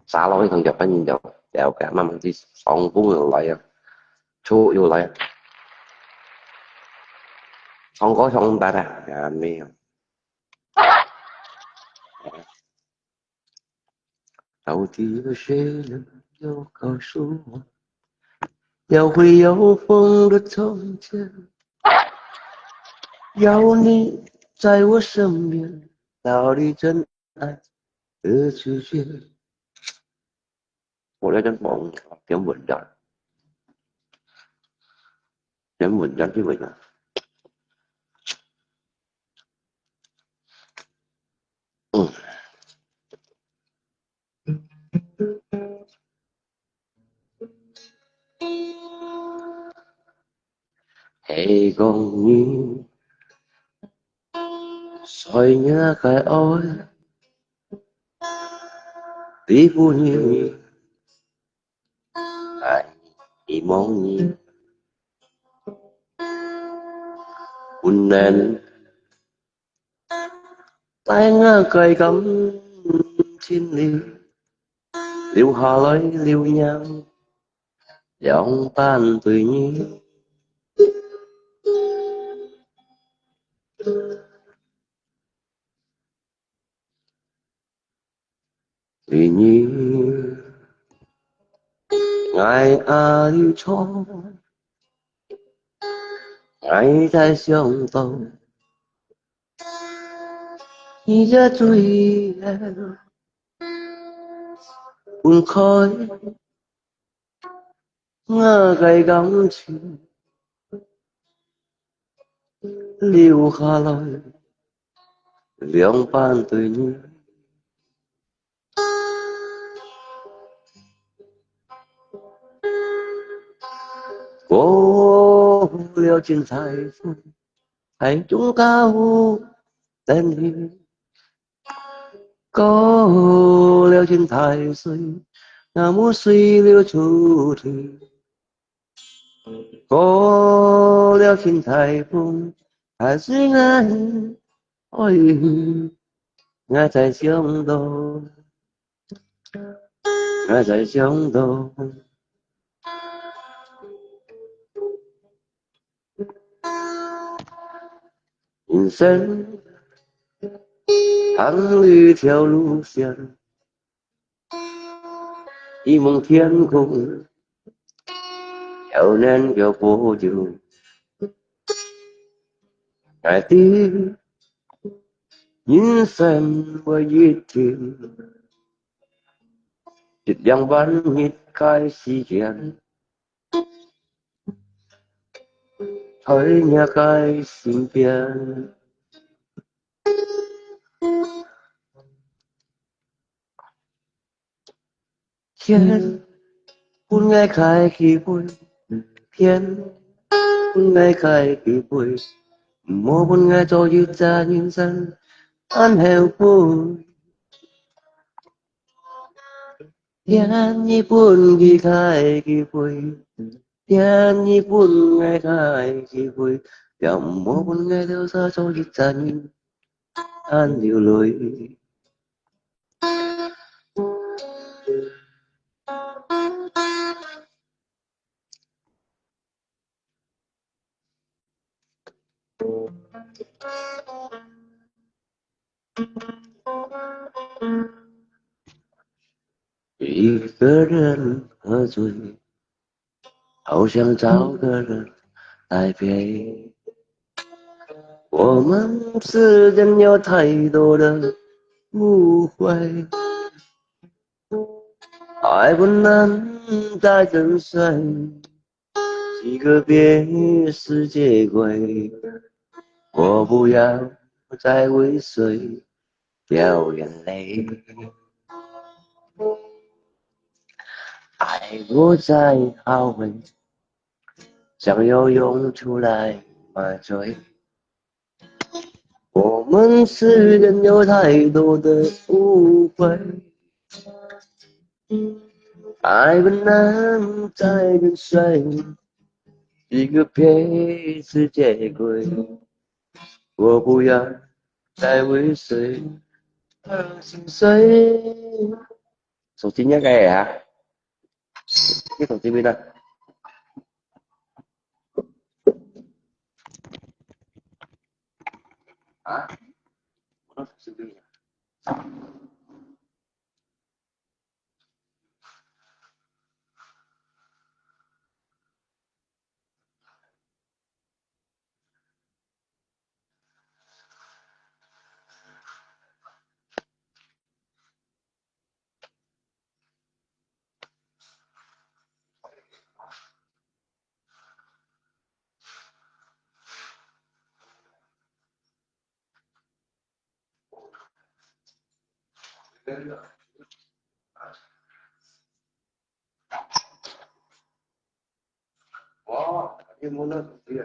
xa lối thằng chụp anh chụp chào cả mà mình đi xong cũng người lại chú vô lại xong có xong ta ra à, mẹ 到底有谁能够告诉我，要会有风的从前，有你在我身边，到底真爱的直觉。我在这忙，点稳着。nhắn mình nhắn với mình à. Ừ. Hãy con như soi nhớ khai ôi tí vui như ai đi mong như quân nền tay ngơ cây cắm trên liu liu hà lấy liu nhang giọng tan tùy nhiên tùy nhiên ngài a liu cho ngài在相斗你这醉了分开ngơ cây cắm trên liu hà lấy liu tan tùy nhiên cô liêu trên thái phương hãy chúng cao tên hiền cô liêu trên thái suy ngà muốn suy liêu chủ thì cô liêu trên thái phương hãy suy ngài ôi ngài在相斗ngài在相斗人生ทั้一条路线一梦天空thiếu nên kiểu vô dụng ngài tin nhìn xem với ý thiên dịch yang văn nhịp cái sĩ kiện thấy nhà cái sinh viên thiên buồn ngày khai khi vui thiên buồn ngày khai khi vui mỗi buồn ngày cho dư ra nhân dân ăn heo vui thiên nhị buồn khi khai khi vui thiên nhị buồn ngày khai khi vui dòng mỗi buồn ngày đều ra cho dư ra nhân ăn nhiều lối一个人喝醉，好想找个人来陪。我们之间有太多的误会，爱不能再沉睡，几个别世界鬼，我不要再为谁掉眼泪。爱不再懊悔，想要涌出来麻醉。我们之间有太多的误会，爱不能再沉睡，一个别世界鬼，我不要再为谁而心碎。手机nhá cái hả? Cái thằng TV đây. Hả? Nó TV. Có, nhưng muốn nó tiền.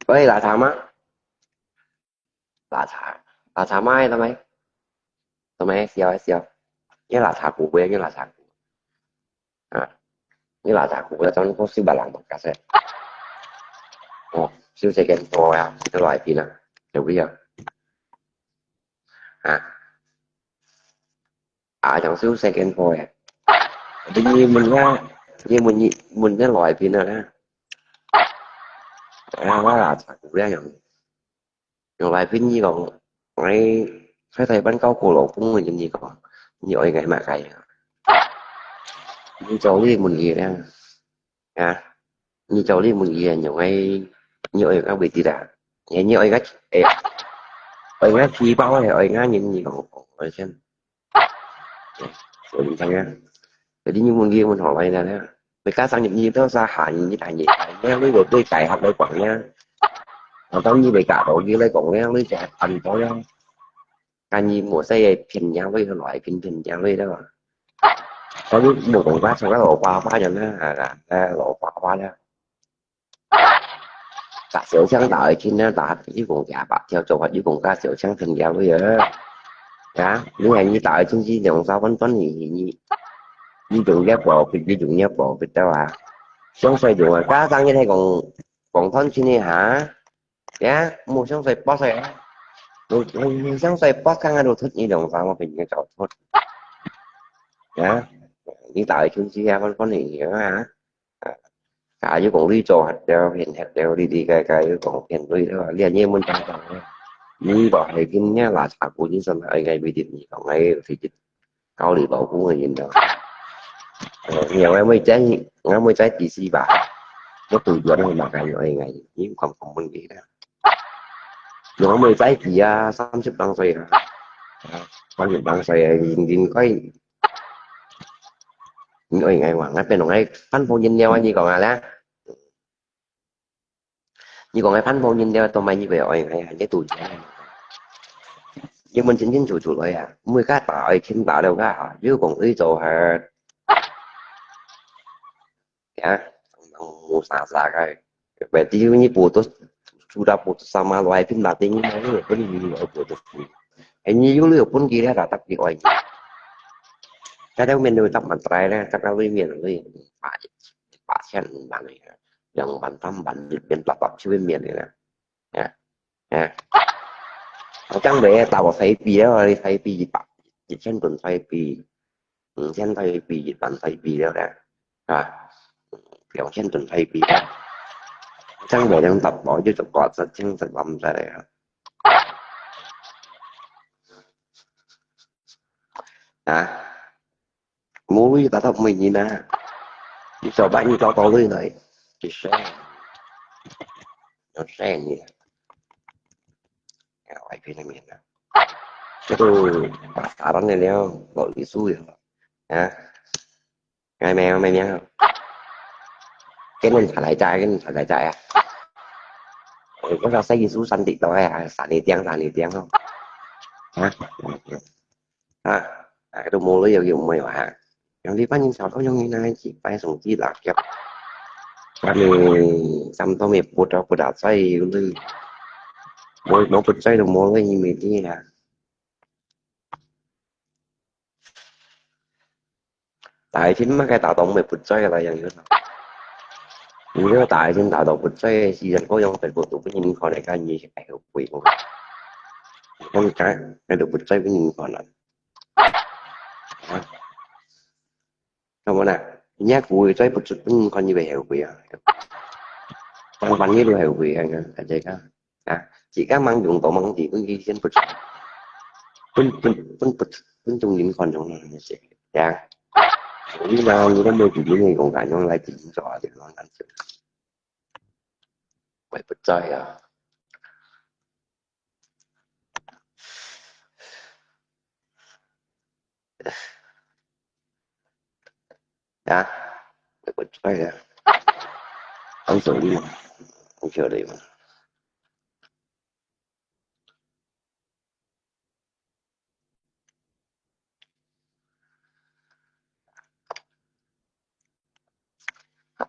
Ơi là thằng á, là thằng mai tao mày siêu, nghĩa là thằng cụ quê, nghĩa là thằng cụ, à, nghĩa là thằng cụ là trong có siêu bà làm một cái xe, siêu xe kèn to à, cái loại gì nè, hiểu bây giờ, à, trong siêu xe kèn to à, tự nhiên mình ra, nhưng mình cái loại gì nè, đó là thằng cụ ra những loại phim như còn ngay phải thấy bánh câu cổ lộc cũng là những gì còn nhiều ngày mà cày như cháu đi mình gì nè, như cháu đi mình gì nhiều ngày nhiều ngày các bị tì đà nhẹ nhiều ngày ở ngách chi bao này ở ngách những gì còn ở trên rồi mình thấy nha để đi như mình ghi mình hỏi vậy nè mấy cá sang những gì đó ra hại những cái gì nha lấy được đi cày học lấy quặng nha nó tao như bị cả đội ghi lấy quặng nha lấy chạy thành tối đó cái gì mùa xây phiền nhau với loại phiền nhau với đó mà có biết một con bác xong cái lộ qua cho nó lộ qua đó cả sự sáng tạo trên nó tạo với cùng cả bạn theo chỗ với cùng ca sự sáng thành ra bây giờ đó những ngày như tại trên chi dòng sao vẫn gì như dụng ghép bộ thì ví dụ ghép bộ thì tao à sống xoay dùng là cá tăng như thế còn còn thân trên này hả mua sống xoay post này rồi sống xoay post khăn đồ thích như dòng sao mà mình cái chỗ thôi như tại trên chi ra vẫn gì nữa hả cả với còn đi trò hạt đeo đi cái còn hiện đi đó liền như mình ta như bảo thì cái nhá là xã của những dân ở ngày bị gì còn ngày thì cao đi bảo của người nhìn đó nhiều em mới trái chỉ si bà nó từ giờ nó mà ngày ngày nhưng không mình nghĩ đó nó mới trái kỳ 30 bangsa ya 30 bangsa ya nhìn coi người ngày hoàng ấy bên ngoài phán vô nhìn nhau như còn à lá như còn ai phán vô nhìn nhau tôi may như vậy rồi ngày cái tuổi nhưng mình chính chính chủ chủ rồi à mới cá tỏi chính bảo đâu cá chứ còn ý đồ hà ya mau xa xa cái berarti ini putus sudah putus sama wife nating ini pun ini putus ini juga pun kira datang di oi kadang menu tak mantrai na kadang we miền we phải xem bạn này yang bạn tâm bạn biến tập tập chưa miền này nè nha nha chẳng để tao phải pi đó đi phải pi gì bạn chỉ chân tuần phải pi chân phải pi gì bạn phải pi đó nè à kiểu chân tuần phải pi đó chẳng để đang tập bỏ cho tập quạt sẽ chân tập bầm ra đây à muốn ta tập mình như nè chỉ cho bạn như cho tôi này chỉ xe nó xe như ngoài phía này miền nè cái tôi bà xã bắn này leo gọi đi xui rồi hả ngay mèo mày nhá cái mình phải lại trai cái mình phải lại trai à có sao xây xuống xanh thì tôi à xả đi tiếng không hả cái tôi mua lấy dùng mày hả yang di pan sao tao yang ini chỉ phải dùng chỉ là kẹp cái này xăm tao mày bột đào xây luôn mỗi nó bột xây được mua cái gì mày đi nè tại chính mấy cái tạo động mày bột xây làอย่างนี้nếu tại trên tạo động bột xây thì dân có dòng phải bột tụ với những con này cái gì sẽ phải học quyền không cái được bột xây với những con này không có nè nhát vui xây bột xây với những con như vậy hiểu quyền con bánh với đôi hiểu quyền anh chị cả chỉ các mang dụng tổ mang thì cứ ghi trên bột phân trong những con trong này sẽ ra lý do như nó môi trường này còn cả nhau lại chỉ rõ thì nó ăn sự vậy bật chơi à đã bật chơi à ăn sự đi không chờ đi mà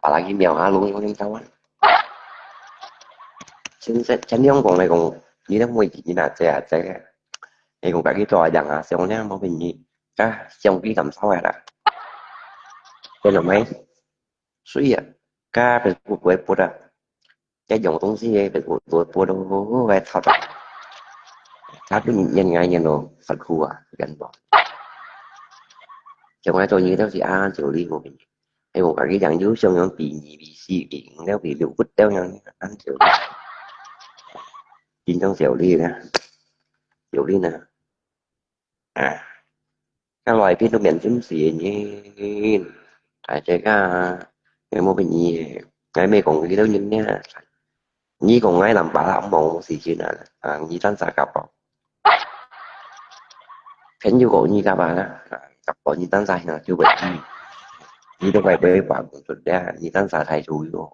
apalagi mèo há luôn con cháu á chân không còn này còn như nó mùi chỉ là trẻ thì còn cả cái trò rằng sẽ có nhá mà mình nhỉ cả trong cái tầm sau này là tên là mấy suy à ca về cuộc quay bút à cái dòng东西về cuộc bút đâu về thao tác các cái nhân ngay nhân đồ phật khu à gần bỏ trong cái tôi như thế thì chịu đi của mình hay một cái dạng dưới sân nó bị nhị bị xì bị nếu bị liều quýt đeo nhau ăn chịu đi chín trong chịu đi nè các loài pin nó biển chấm xì như chơi cái mô hình gì cái mê còn cái đâu nhìn nha nhi còn ai làm bà làm mộng xì chuyện là nhi tan xả cặp không khen như gỗ nhi các bà đó cặp gỗ nhi tan xả là chưa bệnh nhi đâu phải bê quả cũng chuẩn ra nhi tan xả thầy chú rồi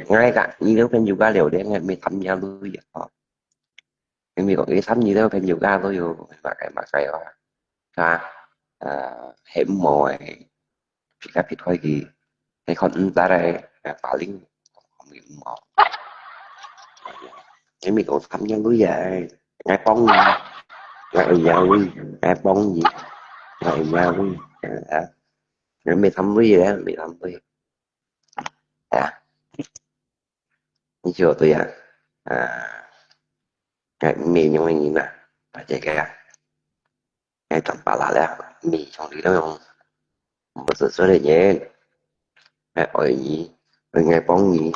ngay cả nhi đâu khen yoga liều đen ngay mới thăm nhau luôn vậy đó em có cái thăm như đó khen yoga thôi rồi mà cái hẻm mồi cácผิดค่อยดีให้คนได้ป่าลิงkhông bị mỏ em mình còn thăm nhau với vậy ngày bông ngày nhau đi ngày bông gì ngày nhau đi rồi mình thăm với gì đó mình thăm với như chưa tôi ngày mình như mình nè phải chạy cái ngày tầm bà là mì trong đi đó không một sự số này nhé ngày ở gì rồi ngày bóng gì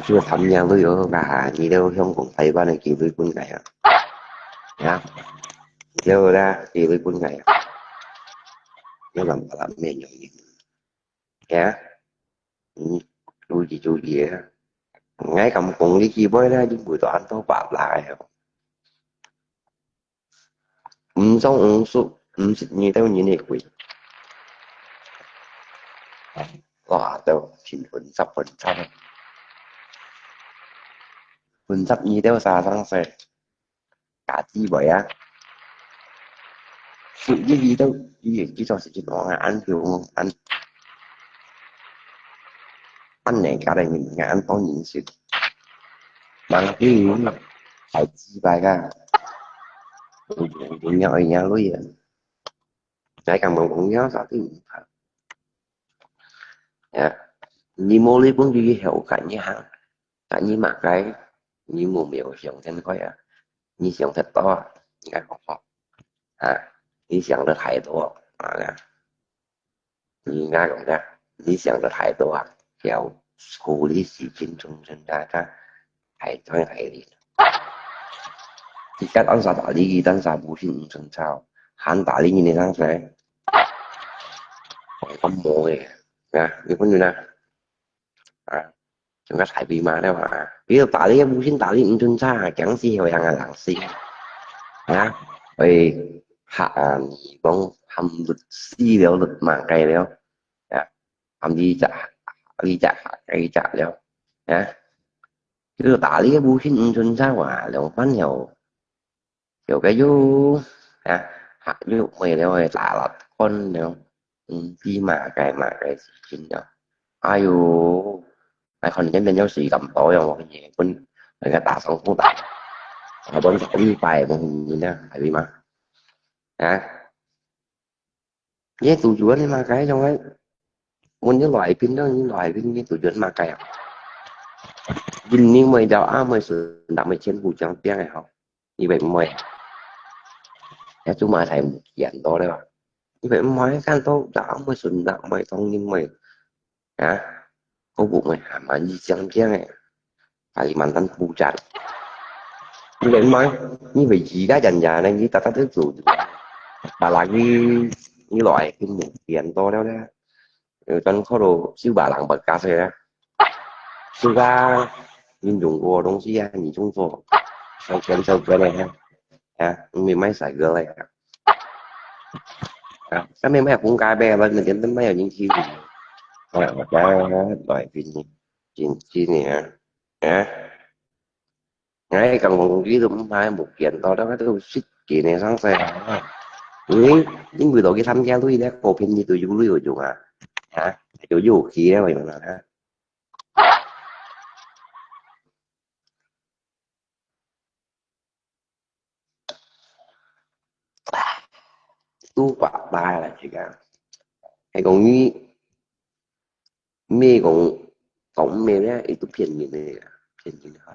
chưa thăm nhau với bà gì đâu không còn thấy ba này kỳ với quân này à giờ ra kỳ với quân này nó làm mẹ nhỏ gì chú gì á ngay cầm cùng đi chi bơi ra những buổi toán tôi bạp lại xong số xịt như tao như này quỷ có tao chỉ phần sắp như tao xa sang xe cả chi bởi á sự gì đâu chỉ cho sự chỉ nói là anh hiểu không anh này cả đây nhìn ngã anh có nhìn sự bằng cái mà phải chi bài ra tụi nhỏ nhà lối vậy ngay cầm bằng cũng nhớ sao cái như mô lý cũng đi hiểu cả như hàng cả như mặt cái như mùa miệng sống thêm coi à như sống thật to ngay học học你想的太多你那种的你想的太多要处理事情中生大家係真係啲而家當時打呢當時無線唔順抄喊打呢嘢你當時咁冇嘅你講住啦仲有睇邊嘛咧話呢度打呢無線打呢唔順抄講師係人冷師喂hạ你講含律師了律mạng cây了含đi trả cây trả了cứ打呢無線唔順抄話兩分有cái vô hạ vô mày leo rồi lạ lặt con leo đi mà cái chuyện đó ai vô ai còn nhắn tin nhau sự cầm tội rồi cái gì bên người ta xong không tại họ vẫn phải đi bài một nhìn đó tại vì mà nhé tụi chúa nên mà cái trong ấy muốn những loại pin đó những loại pin như tụi chúa mà cái pin nhưng mày đó mày sự đặt mày trên vụ trắng tiếng này không như vậy mày chúng mày thầy một dạng to đấy bạn như vậy mấy cái tôi đã mới sụn đã mày không nhưng mày có vụ mày mà gì chẳng chứ này phải mạnh thanh phụ trạch như vậy mấy như vậy gì đã dành nhà này như ta thức rồi bà là như loại cái một kiện to đó đó trong có đồ siêu bà lặng bật cá xe đó siêu ga nhưng dùng qua đông xí nhìn chung phổ sau cái này mình máy xài gỡ này cái mấy máy cũng cài bè lên mình đến mấy ở những chi mà cái loại pin nè ngay cần một ví dụ hai một kiện to đó cái xích kiện này sáng xe những người đội cái tham gia lui đó cô pin như tụi du lui rồi chỗ vũ khí đó vậy mà tu quả ba là gì cả hay còn như mê còn mê đó itu phiền gì này phiền gì nữa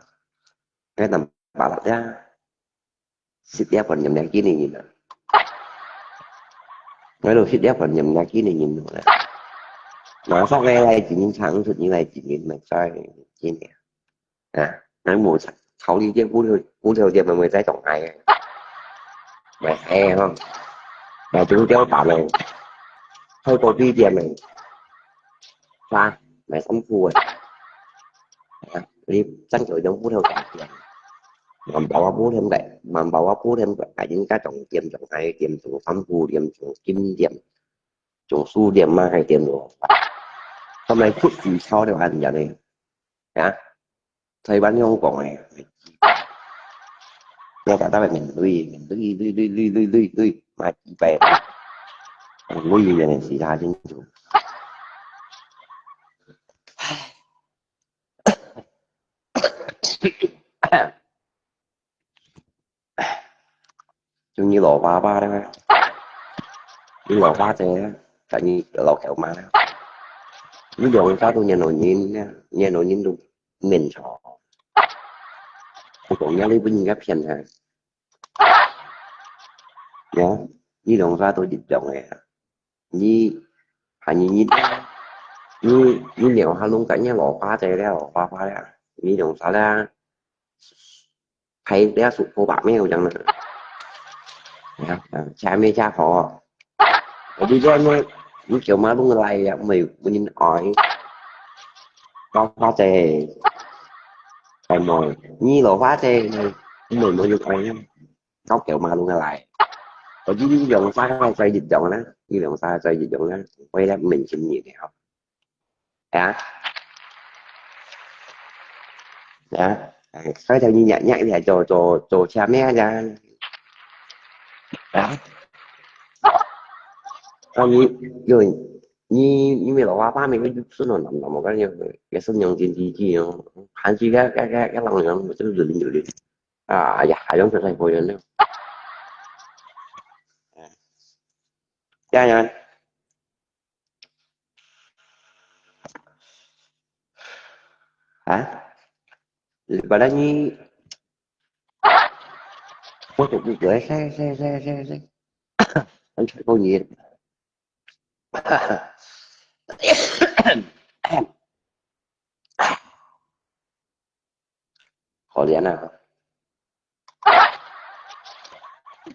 cái tầm bà là ra xịt đeo còn nhầm đeo kia này nhìn nói đồ xịt đeo còn nhầm đeo kia này nhìn nữa mà sau nghe đây chỉ những sáng thực như này chỉ nhìn mà sai trên này nói mùa khẩu đi chứ cú theo tiệm mà người ta chọn ai mày e không mày chú kéo bảo này thôi có đi tiệm này sao mày sống phù đi tranh chổi giống cú theo cả tiền mà bảo bố thêm vậy mà bảo bố thêm cả những cái trọng tiệm trọng hay tiệm chủ phong phù tiệm chủ kim tiệm chủ su tiệm mà hay tiệm đồ hôm nay phút gì sau đều ăn giờ này thầy bán nhau còn này nghe cả ta mình lui mà chỉ về lui như này xì ra trên chủ chung như lò ba đấy như lò ba thì tại như lò kẹo mà ví dụ sao tôi nhà nồi nhìn đúng mình sọ còn nhà lấy vinh gấp chân ha như đồng ra tôi dịch giọng này như như liệu ha luôn cả nhà lò pha thế đó pha đấy như đồng sao ra thấy đeo sụp cô bạn mấy chẳng nữa cha mê cha phò đi ra nó những kiểu má đúng lại mình nhìn hỏi con pha tề Bài mồi như lộ phá thế mình mới được ấy nó kiểu mà luôn lại có chứ dòng xa xoay dịch dòng đó như dòng xa xoay dịch dòng đó quay ra mình xin nhiều thì học à à xoay theo như nhạc nhạc thì cho cha mẹ ra đó không như rồi như vậy là hoa ba mình cái số nó nằm nằm một cái như cái số nhân tiền gì nó hạn chế cái lòng nó một chút dự định à dạ giống như thầy cô nữa cha nha hả và đó như có chụp được gửi xe anh phải cô gì khó lý nào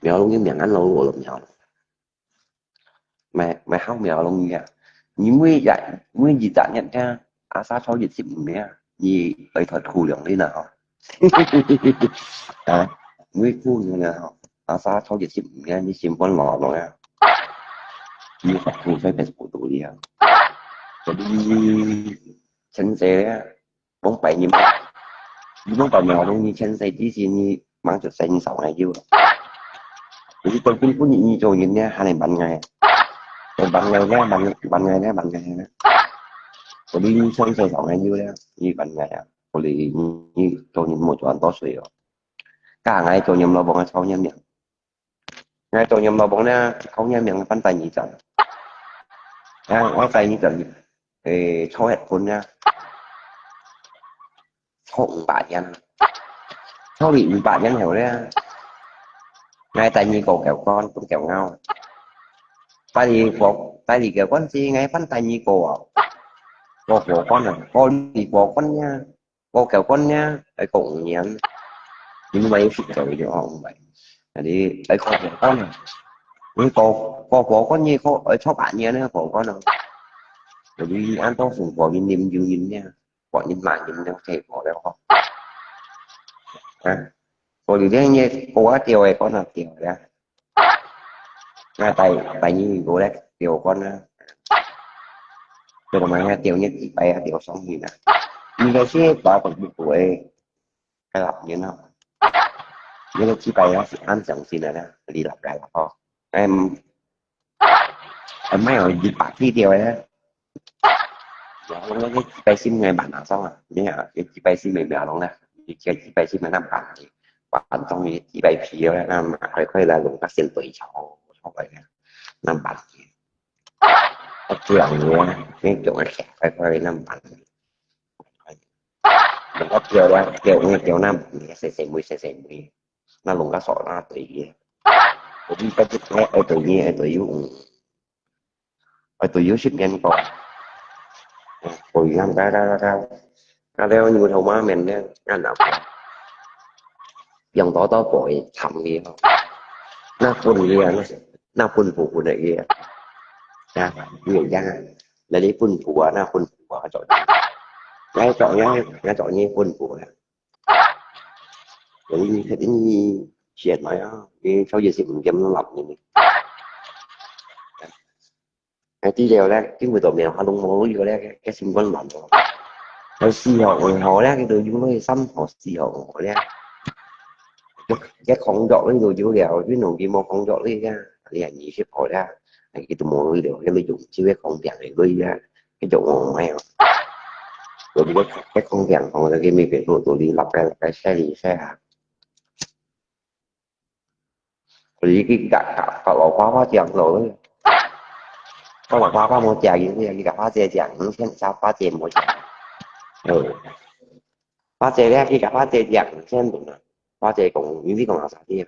mèo luôn với miệng anh lâu rồi mèo mày không mèo luôn nha những nguyên gì tạ nhận ra à sao sau dịch xịn mẹ gì ấy thật khu lượng đi nào à nguyên khu như nào à sao sau dịch xịn mẹ như xịn con lò rồi à như thật khu phải Facebook tụi đi à jadi chân xe bóng bảy như bóng bảy mèo luôn như chân xe tí gì như mang cho xe như sáu ngày chưa jadi tôi cũng có những cho nhìn nha hai này bạn ngày rồi bạn ngày nha bạn ngày nha bạn ngày nha có đi chân xe sáu ngày chưa đấy như bạn ngày à có đi như cho nhìn một chỗ ăn to sủi cả ngày cho nhầm lo bóng sau nhầm miệng ngày cho nhầm lo bóng nha không nhầm miệng phân tay nhị trận nha ngón tay như trận thì cho hết con nha không bạn nhân cho bị bạn nhân hiểu đấy ngay tay như cổ kẹo con cũng kẹo ngao tay thì kẹo con chi ngay phân tay như cổ cổ con này con thì cổ con nha cổ kẹo con nha ấy cũng nhắn nhưng mà em thích rồi thì họ vậy đi ấy con kẹo con này với cổ con như cô ở cho bạn nhé nữa cổ con nào bởi vì ăn to phùng có nhìn niềm yêu nhìn nha có nhìn mạng nhìn theo thể có đâu không à cô đi đến như cô á tiêu ấy con là tiêu ra ngay tay tay như cô đấy tiêu con cho mà nghe tiêu nhất chỉ bay tiêu xong gì nè như cái xe bảo còn bị tuổi cái lập như nào như cái chỉ bay nó ăn chẳng xin nữa nè đi lặp lại là không em mấy hồi dịp bạc đi tiêu ấy dạ không có cái bay sim ngày bạn nào xong à nhớ cái chỉ bay sim mình béo luôn nè cái chỉ bay sim mà năm bạn thì bạn xong thì chỉ bay phía nămค่อยlà lùng các xin tuổi cháu không phải năm bạn cái trường nữa cái chỗ nó sẽค่อยnăm bạn mình có chiều đó chiều năm sẽ mùi nó lùng các sọ nó tùy cũng cái chút nghe ở tự nhiên ở tự yếu sức nhanh còn rồi năm ra đeo như thầu má mình nha anh nào dòng tỏ bội thầm gì không nó phun gì nó phun phụ này kia nha nhiều ra là đi phun phụ nó phun phụ chọn ngay chọn như phun phụ rồi như thế đến chuyện nói cái sau giờ sẽ mình kiếm nó lọc như mình cái tí đều ra cái người tổ mèo họ luôn mối vô đây cái sinh quan mạnh rồi xì họ ra cái từ chúng nó xăm họ xì họ ra cái không rõ cái người chú đèo cái nụ kia một không rõ đi ra thì là nhị xếp hỏi ra cái tụi mọi đều cái lợi dụng chứ biết không tiền để gây ra cái chỗ ngon mèo rồi biết cái không tiền còn là cái mình phải tụi đi lọc ra cái xe gì xe hạt rồi cái cả lọ khóa tiền rồi có mà khóa một chè gì cái cả khóa chè chẳng xem sao khóa chè một chè khóa chè ra khi cả khóa chè chẳng xem tụi nó khóa chè còn những cái còn là sao tiền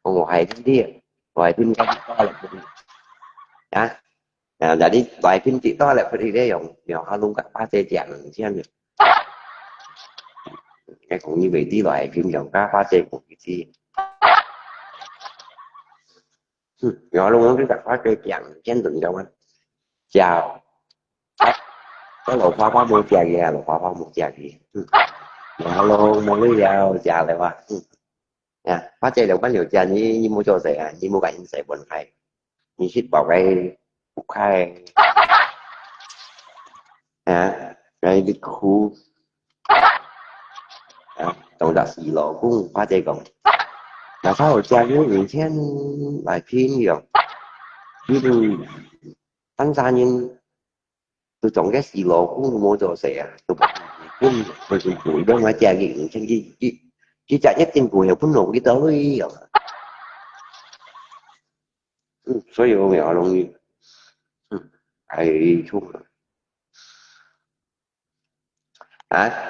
còn ngoài cái đi ngoài phim cái to là đã đi vài phim chỉ to là phải đi đấy không nhỏ họ luôn các ba tê chẳng xem được cái cũng như vậy tí loại phim dòng các ba tê cũng gì nhỏ luôn cái các ba tê chẳng xem từng đâu anh chào có lẩu phá phá mua chè gì à lẩu phá phá mua chè gì Alo, một cái giao già lạiว่าพระเจ้าเดี๋ยวมันเดี๋ยวจะนี่มูโจเสียนี่มูกันเสียบนใครนี่คิดบอกไอ้ผู้ใครไอ้ดิคูtổng đã xì lò cũng pha chơi còn là sao cha với những thiên bài phim gì rồi chứ tôi tăng ra nhưng tôi chọn cái xì lò cũng mua cho xe tôi cũng rồi tôi tuổi đó mà cha gì những cái cha nhất trên tuổi cũng nổ cái tới rồi số yêu mẹ luôn đi ai chung hả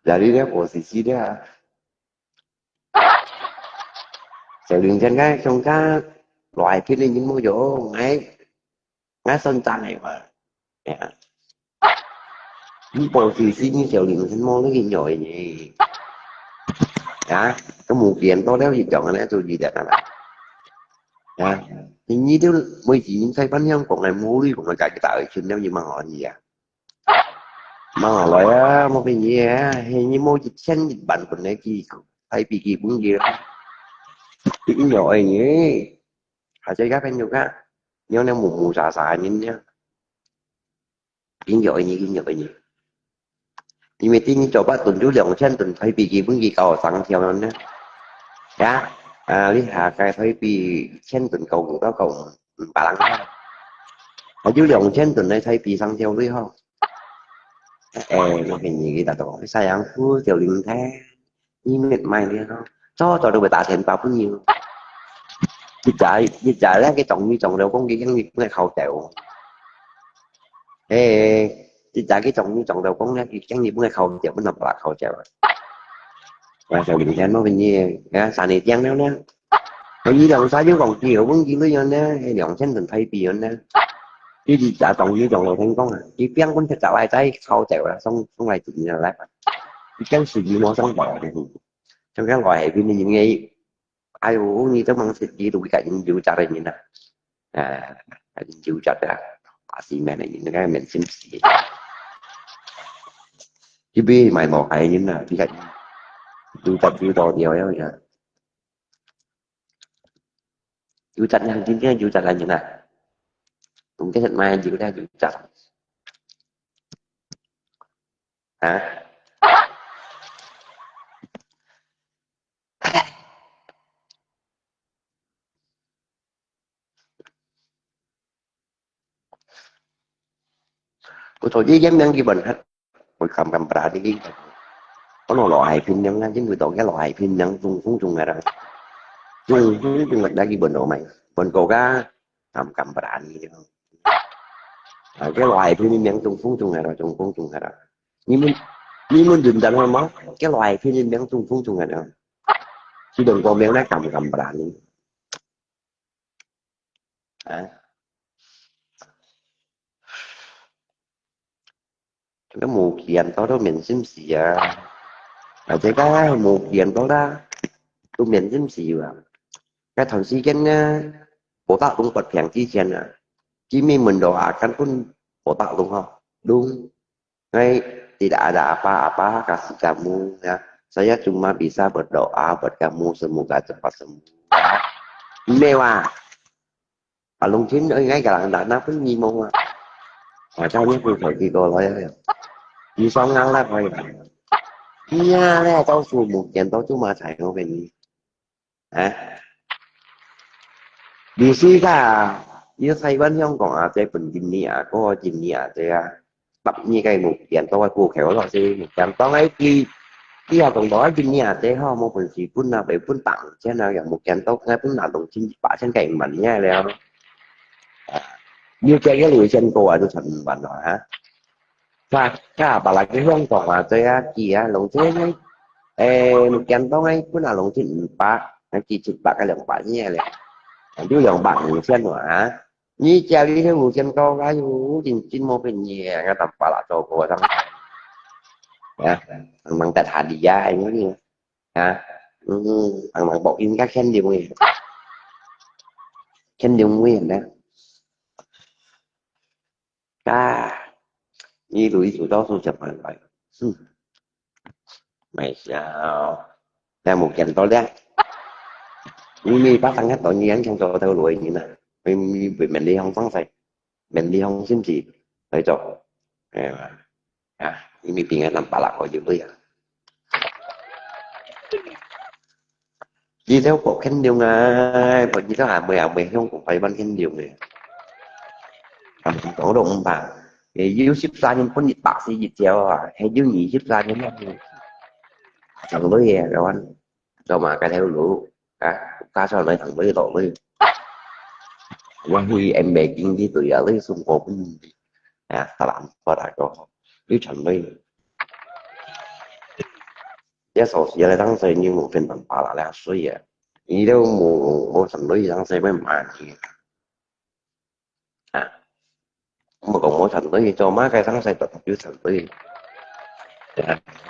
là đi đấy của xí đấy à sẽ đừng chân cái trong cái loại phim này những mô chỗ ngay ngay sân này mà những bộ xí như sẽ đừng chân mô nó ghi nhồi gì cái mù kiện tôi đéo gì chọn này tôi gì đẹp là thì như thế mới chỉ những say bánh nhân còn này mua đi còn là cả cái tạo chuyện đâu gì mà họ gì mà họ nói một cái gì hay như mua dịch xanh dịch bệnh còn này gì hay bị gì cũng gì đó thì cái nhồi nhỉ họ chơi các anh nhiều cá nhớ nó mù mù xà nhìn nhá cái nhồi nhỉ nhưng mà tin cho bác tuần chú lượng chân tuần phải bị gì cũng gì cầu sẵn theo nó nhá lý hạ cái phải bị chân tuần cầu cũng có cầu bà lăng ở chú lượng chân tuần này thấy bị sang theo đấy không nó cái gì cái ta cái sai ăn cứ theo liên thế nhưng mệt mày đi không cho được bài tạ thêm bao nhiêu đi chạy ra cái trọng như trọng đâu có cái doanh nghiệp cái khẩu chẹo đi chạy cái trọng như trọng đâu có cái doanh nghiệp cái khẩu chẹo bên nằm bạc khẩu chẹo và sao định nó bên như sàn này chăng đó nè bây giờ làm sao chứ còn nhiều vấn gì nữa nè hay dọn xem tình thay tiền nè chứ đi chạy trọng như trọng đầu thành công chỉ biết cũng phải trả lại tay khẩu chẹo là xong xong lại chuyện là lát cái sự gì nó xong bỏ trong cái loại phim như nghe ai uống như tấm ăn thịt gì tụi cái chịu trả lại như nè chịu trả ra xì mẹ này những cái mình xin xì chứ biết mày một hay như là thì cái tôi tập chịu to nhiều đó nha chịu chặt nha chính cái chịu chặt là như nè cũng cái thịt mai chịu ra chịu chặt tôi thôi chứ dám nhắn cái bình hết tôi cầm bà đi có một loại phim nhân chính người tội cái loại phim nhân phun trùng này rồi chung lịch đã ghi bình độ mày bên cô cá cầm bà đi không cái loài phim nhân phun trùng này rồi phun trùng này rồi nhưng muốn dừng tận mất cái loài phim nhân phun trùng này rồi chứ đừng có méo nó cầm bà đi cái mù kiện đó đó mình xin xì ở cái mù kiện đó đó tôi mình xin xì cái thằng si cái bộ tạo cũng bật phèn chi chèn chỉ mình đồ căn cũng bộ tạo đúng không đúng ngay tidak ada apa-apa kasih kamu ya saya cuma bisa berdoa buat kamu semoga cepat sembuh mewah lung chín ở ngay cả là nó cũng nhi mông ở trong những cuộc hội kỳ cô nói như xong ngắn lại phải nha đây tao phù một chèn tao chú mà chạy nó về gì đi xí cả như thay bên trong còn chơi bình trình nè có trình nè thì tập như cái một chèn tao cuộc khéo rồi thì một chèn tao ấy khi ở trong đó trình nè thế ho một phần chỉ phun là phải phun tặng chứ nàoอย่างmột chèn tao ngay phun là đồng trình bả trên cạnh mình nha leo như chơi cái lùi chân cô tôi thành bạn rồi và cả bà là cái hương còn chơi kia lồng thế ấy một chèn tao ấy phun là lồng trình bả chỉ chụp bả cái lồng bả nha leo chú dòng bằng chân hả như treo đi theo chân con gái trên một cái nhà cái tập bà là trò của thằng bằng tại thà đi ra anh nói à thằng bạn bọc in các khen điều nguy khen điều nguy hiểm đó à như tụi đó tôi chụp hình lại mày sao ra một dành tối đa mi bắt thằng hết tội nhiên trong trò theo đuổi như nè vì mình đi không vắng phải mình đi không xin gì tới chỗ mi pingat ng palak ko dito yan đi theo cổ khen điều ngay bởi vì nó à mười không cũng phải ban khen điều này làm tổ động bà thì dưới ship ra nhưng có nhịp bạc thì dịch treo à hay dưới nhị ship ra nhưng nó thằng mới hè rồi anh rồi mà cái theo lũ cá sao lại thằng mới tội mới quan huy em bè kinh với tụi ở lấy xung cột ta làm và đã có nếu thằng mới giá số giờ lại tăng xây như một phiên bản bà là suy à ý đâu một thằng mới tăng xây mới mà à mà còn mỗi thành tới cho má cái thắng xây tập dưới thành tới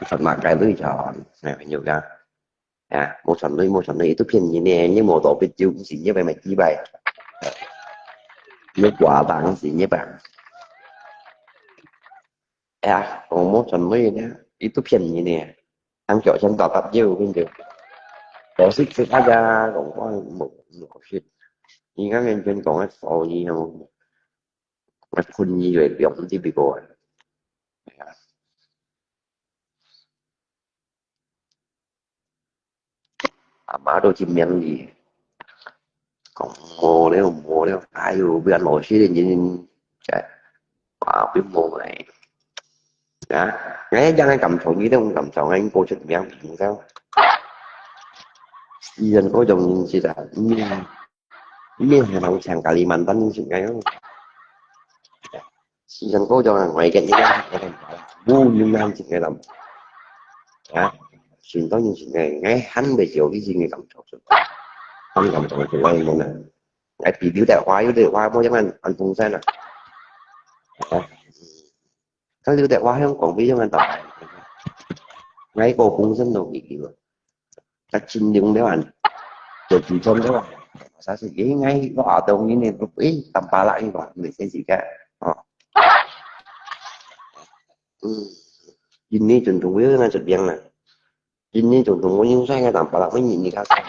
phần mặt cái tới cho này phải nhiều ra một thành tới tôi phiền như nè như một tổ biết chịu cũng xịn như vậy mày chỉ bài nước quả bạn xịn như bạn còn một thành tới nè ít tôi phiền như nè ăn chỗ chân tỏ tập nhiều bên được tổ xích sẽ tham gia cũng có một chuyện nhưng các anh trên còn phổ gì không mà khuyên như vậy giống thì bị cô má đôi chim miệng gì còn mua nếu ai vô biết anh một xí thì nhìn biết mua này ngay jangan cầm sổ gì đâu cầm sổ anh cô chuyện miệng sao dân có dòng gì là ini memang sang Kalimantan sih kayak dân có cho ngoài cái những cái bu như nam sih kayak làm xin tới những ngày ngay hắn về chiều cái gì ngày cầm sổ không cầm sổ thì quay luôn nè cái thì biểu đại hóa mỗi anh phùng xe nè cái biểu đại hóa không còn biết anh tập ngay cô cũng rất nhiều ý rồi chắc xin nhưng nếu anh chụp thì không đấy bạn sao sẽ nghĩ ngay có ở đâu như này lúc ý tầm ba lại như vậy mình sẽ gì cả ini contohnya na sedang na ini contohnya yung saya nga tampala ko nhìn ka sa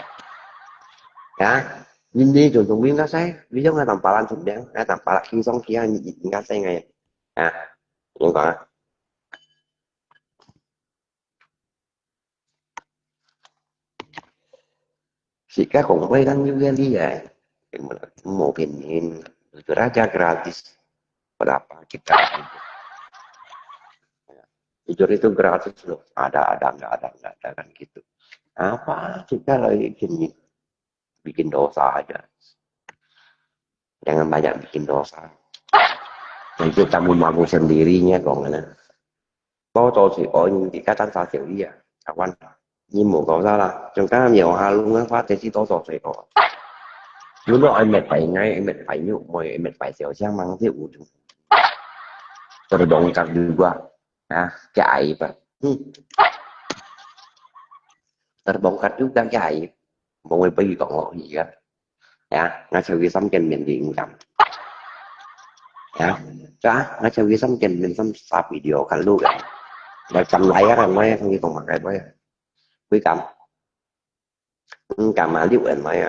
ini contohnya nga saya ví dụ nga tampalan sedang nga tampala khi xong kia nhìn ka sa ngay yung ka si ka kung may lang juga dia mau pinin raja gratis berapa kita jujur itu gratis loh ada kan gitu apa kita lagi bikin dosa aja jangan banyak bikin dosa nanti kamu mampu sendirinya kok nè có cho thì có những cái cách ta hiểu đi các bạn nhưng một cậu ra là trong các nhiều hà luôn á phát thế thì to cho thì có lúc đó anh mệt phải ngay anh mệt phải như mọi anh mệt phải xẻo sang mang theo của chúng terbongkar juga keaiban terbongkar juga keaib mau pergi còn ngồi gì ngay sau khi sống trên miền điện cầm ngay sau khi sống trên miền sống sắp video cảnh luôn rồi cầm lại á mấy không như còn mặc cái với quý cầm mà liệu anh mấy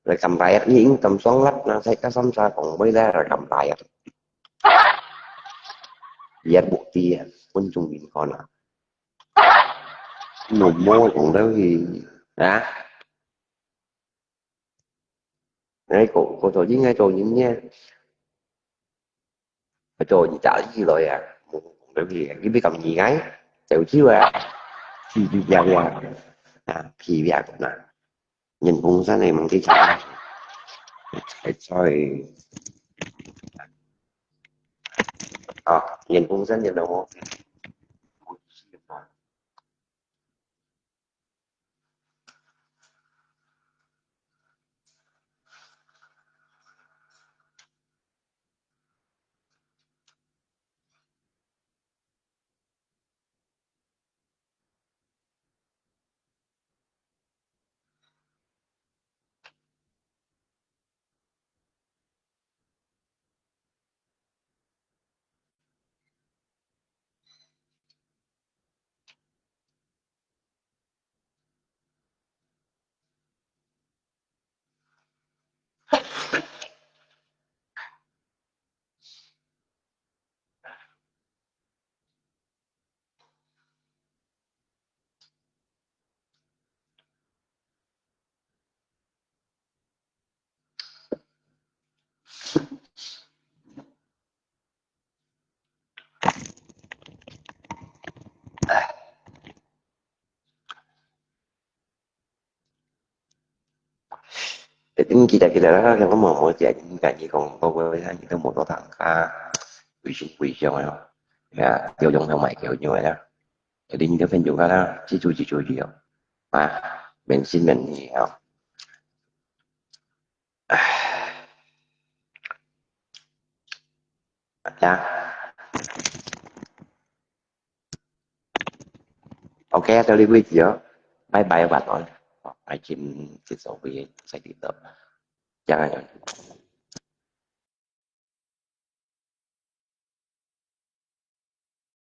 rồi cầm lại những cầm xoắn lách nó thấy cái sống xa còn mới ra rồi cầm lại biar bukti quân chung mình còn nồng môi còn đâu thì ngay cô trò với ngay trò những nha trò gì trả gì rồi bởi vì cái biết cầm gì gái chịu chiếu thì đi ra thì ra cũng là nhìn vùng ra này bằng cái trả rồi nhìn vùng ra nhìn đâu kita đó có một chuyện cái gì còn tôi với những cái một cái thằng quỷ siêu này ya tiêu dùng thương mại kiểu như vậy đó jadi những cái fan juga đó chỉ chui gì không mà mình xin mình gì không ya ok tôi đi quý đó bye bye các bạn nói hãy chim tiếp tục với sẽ tiếp tục chào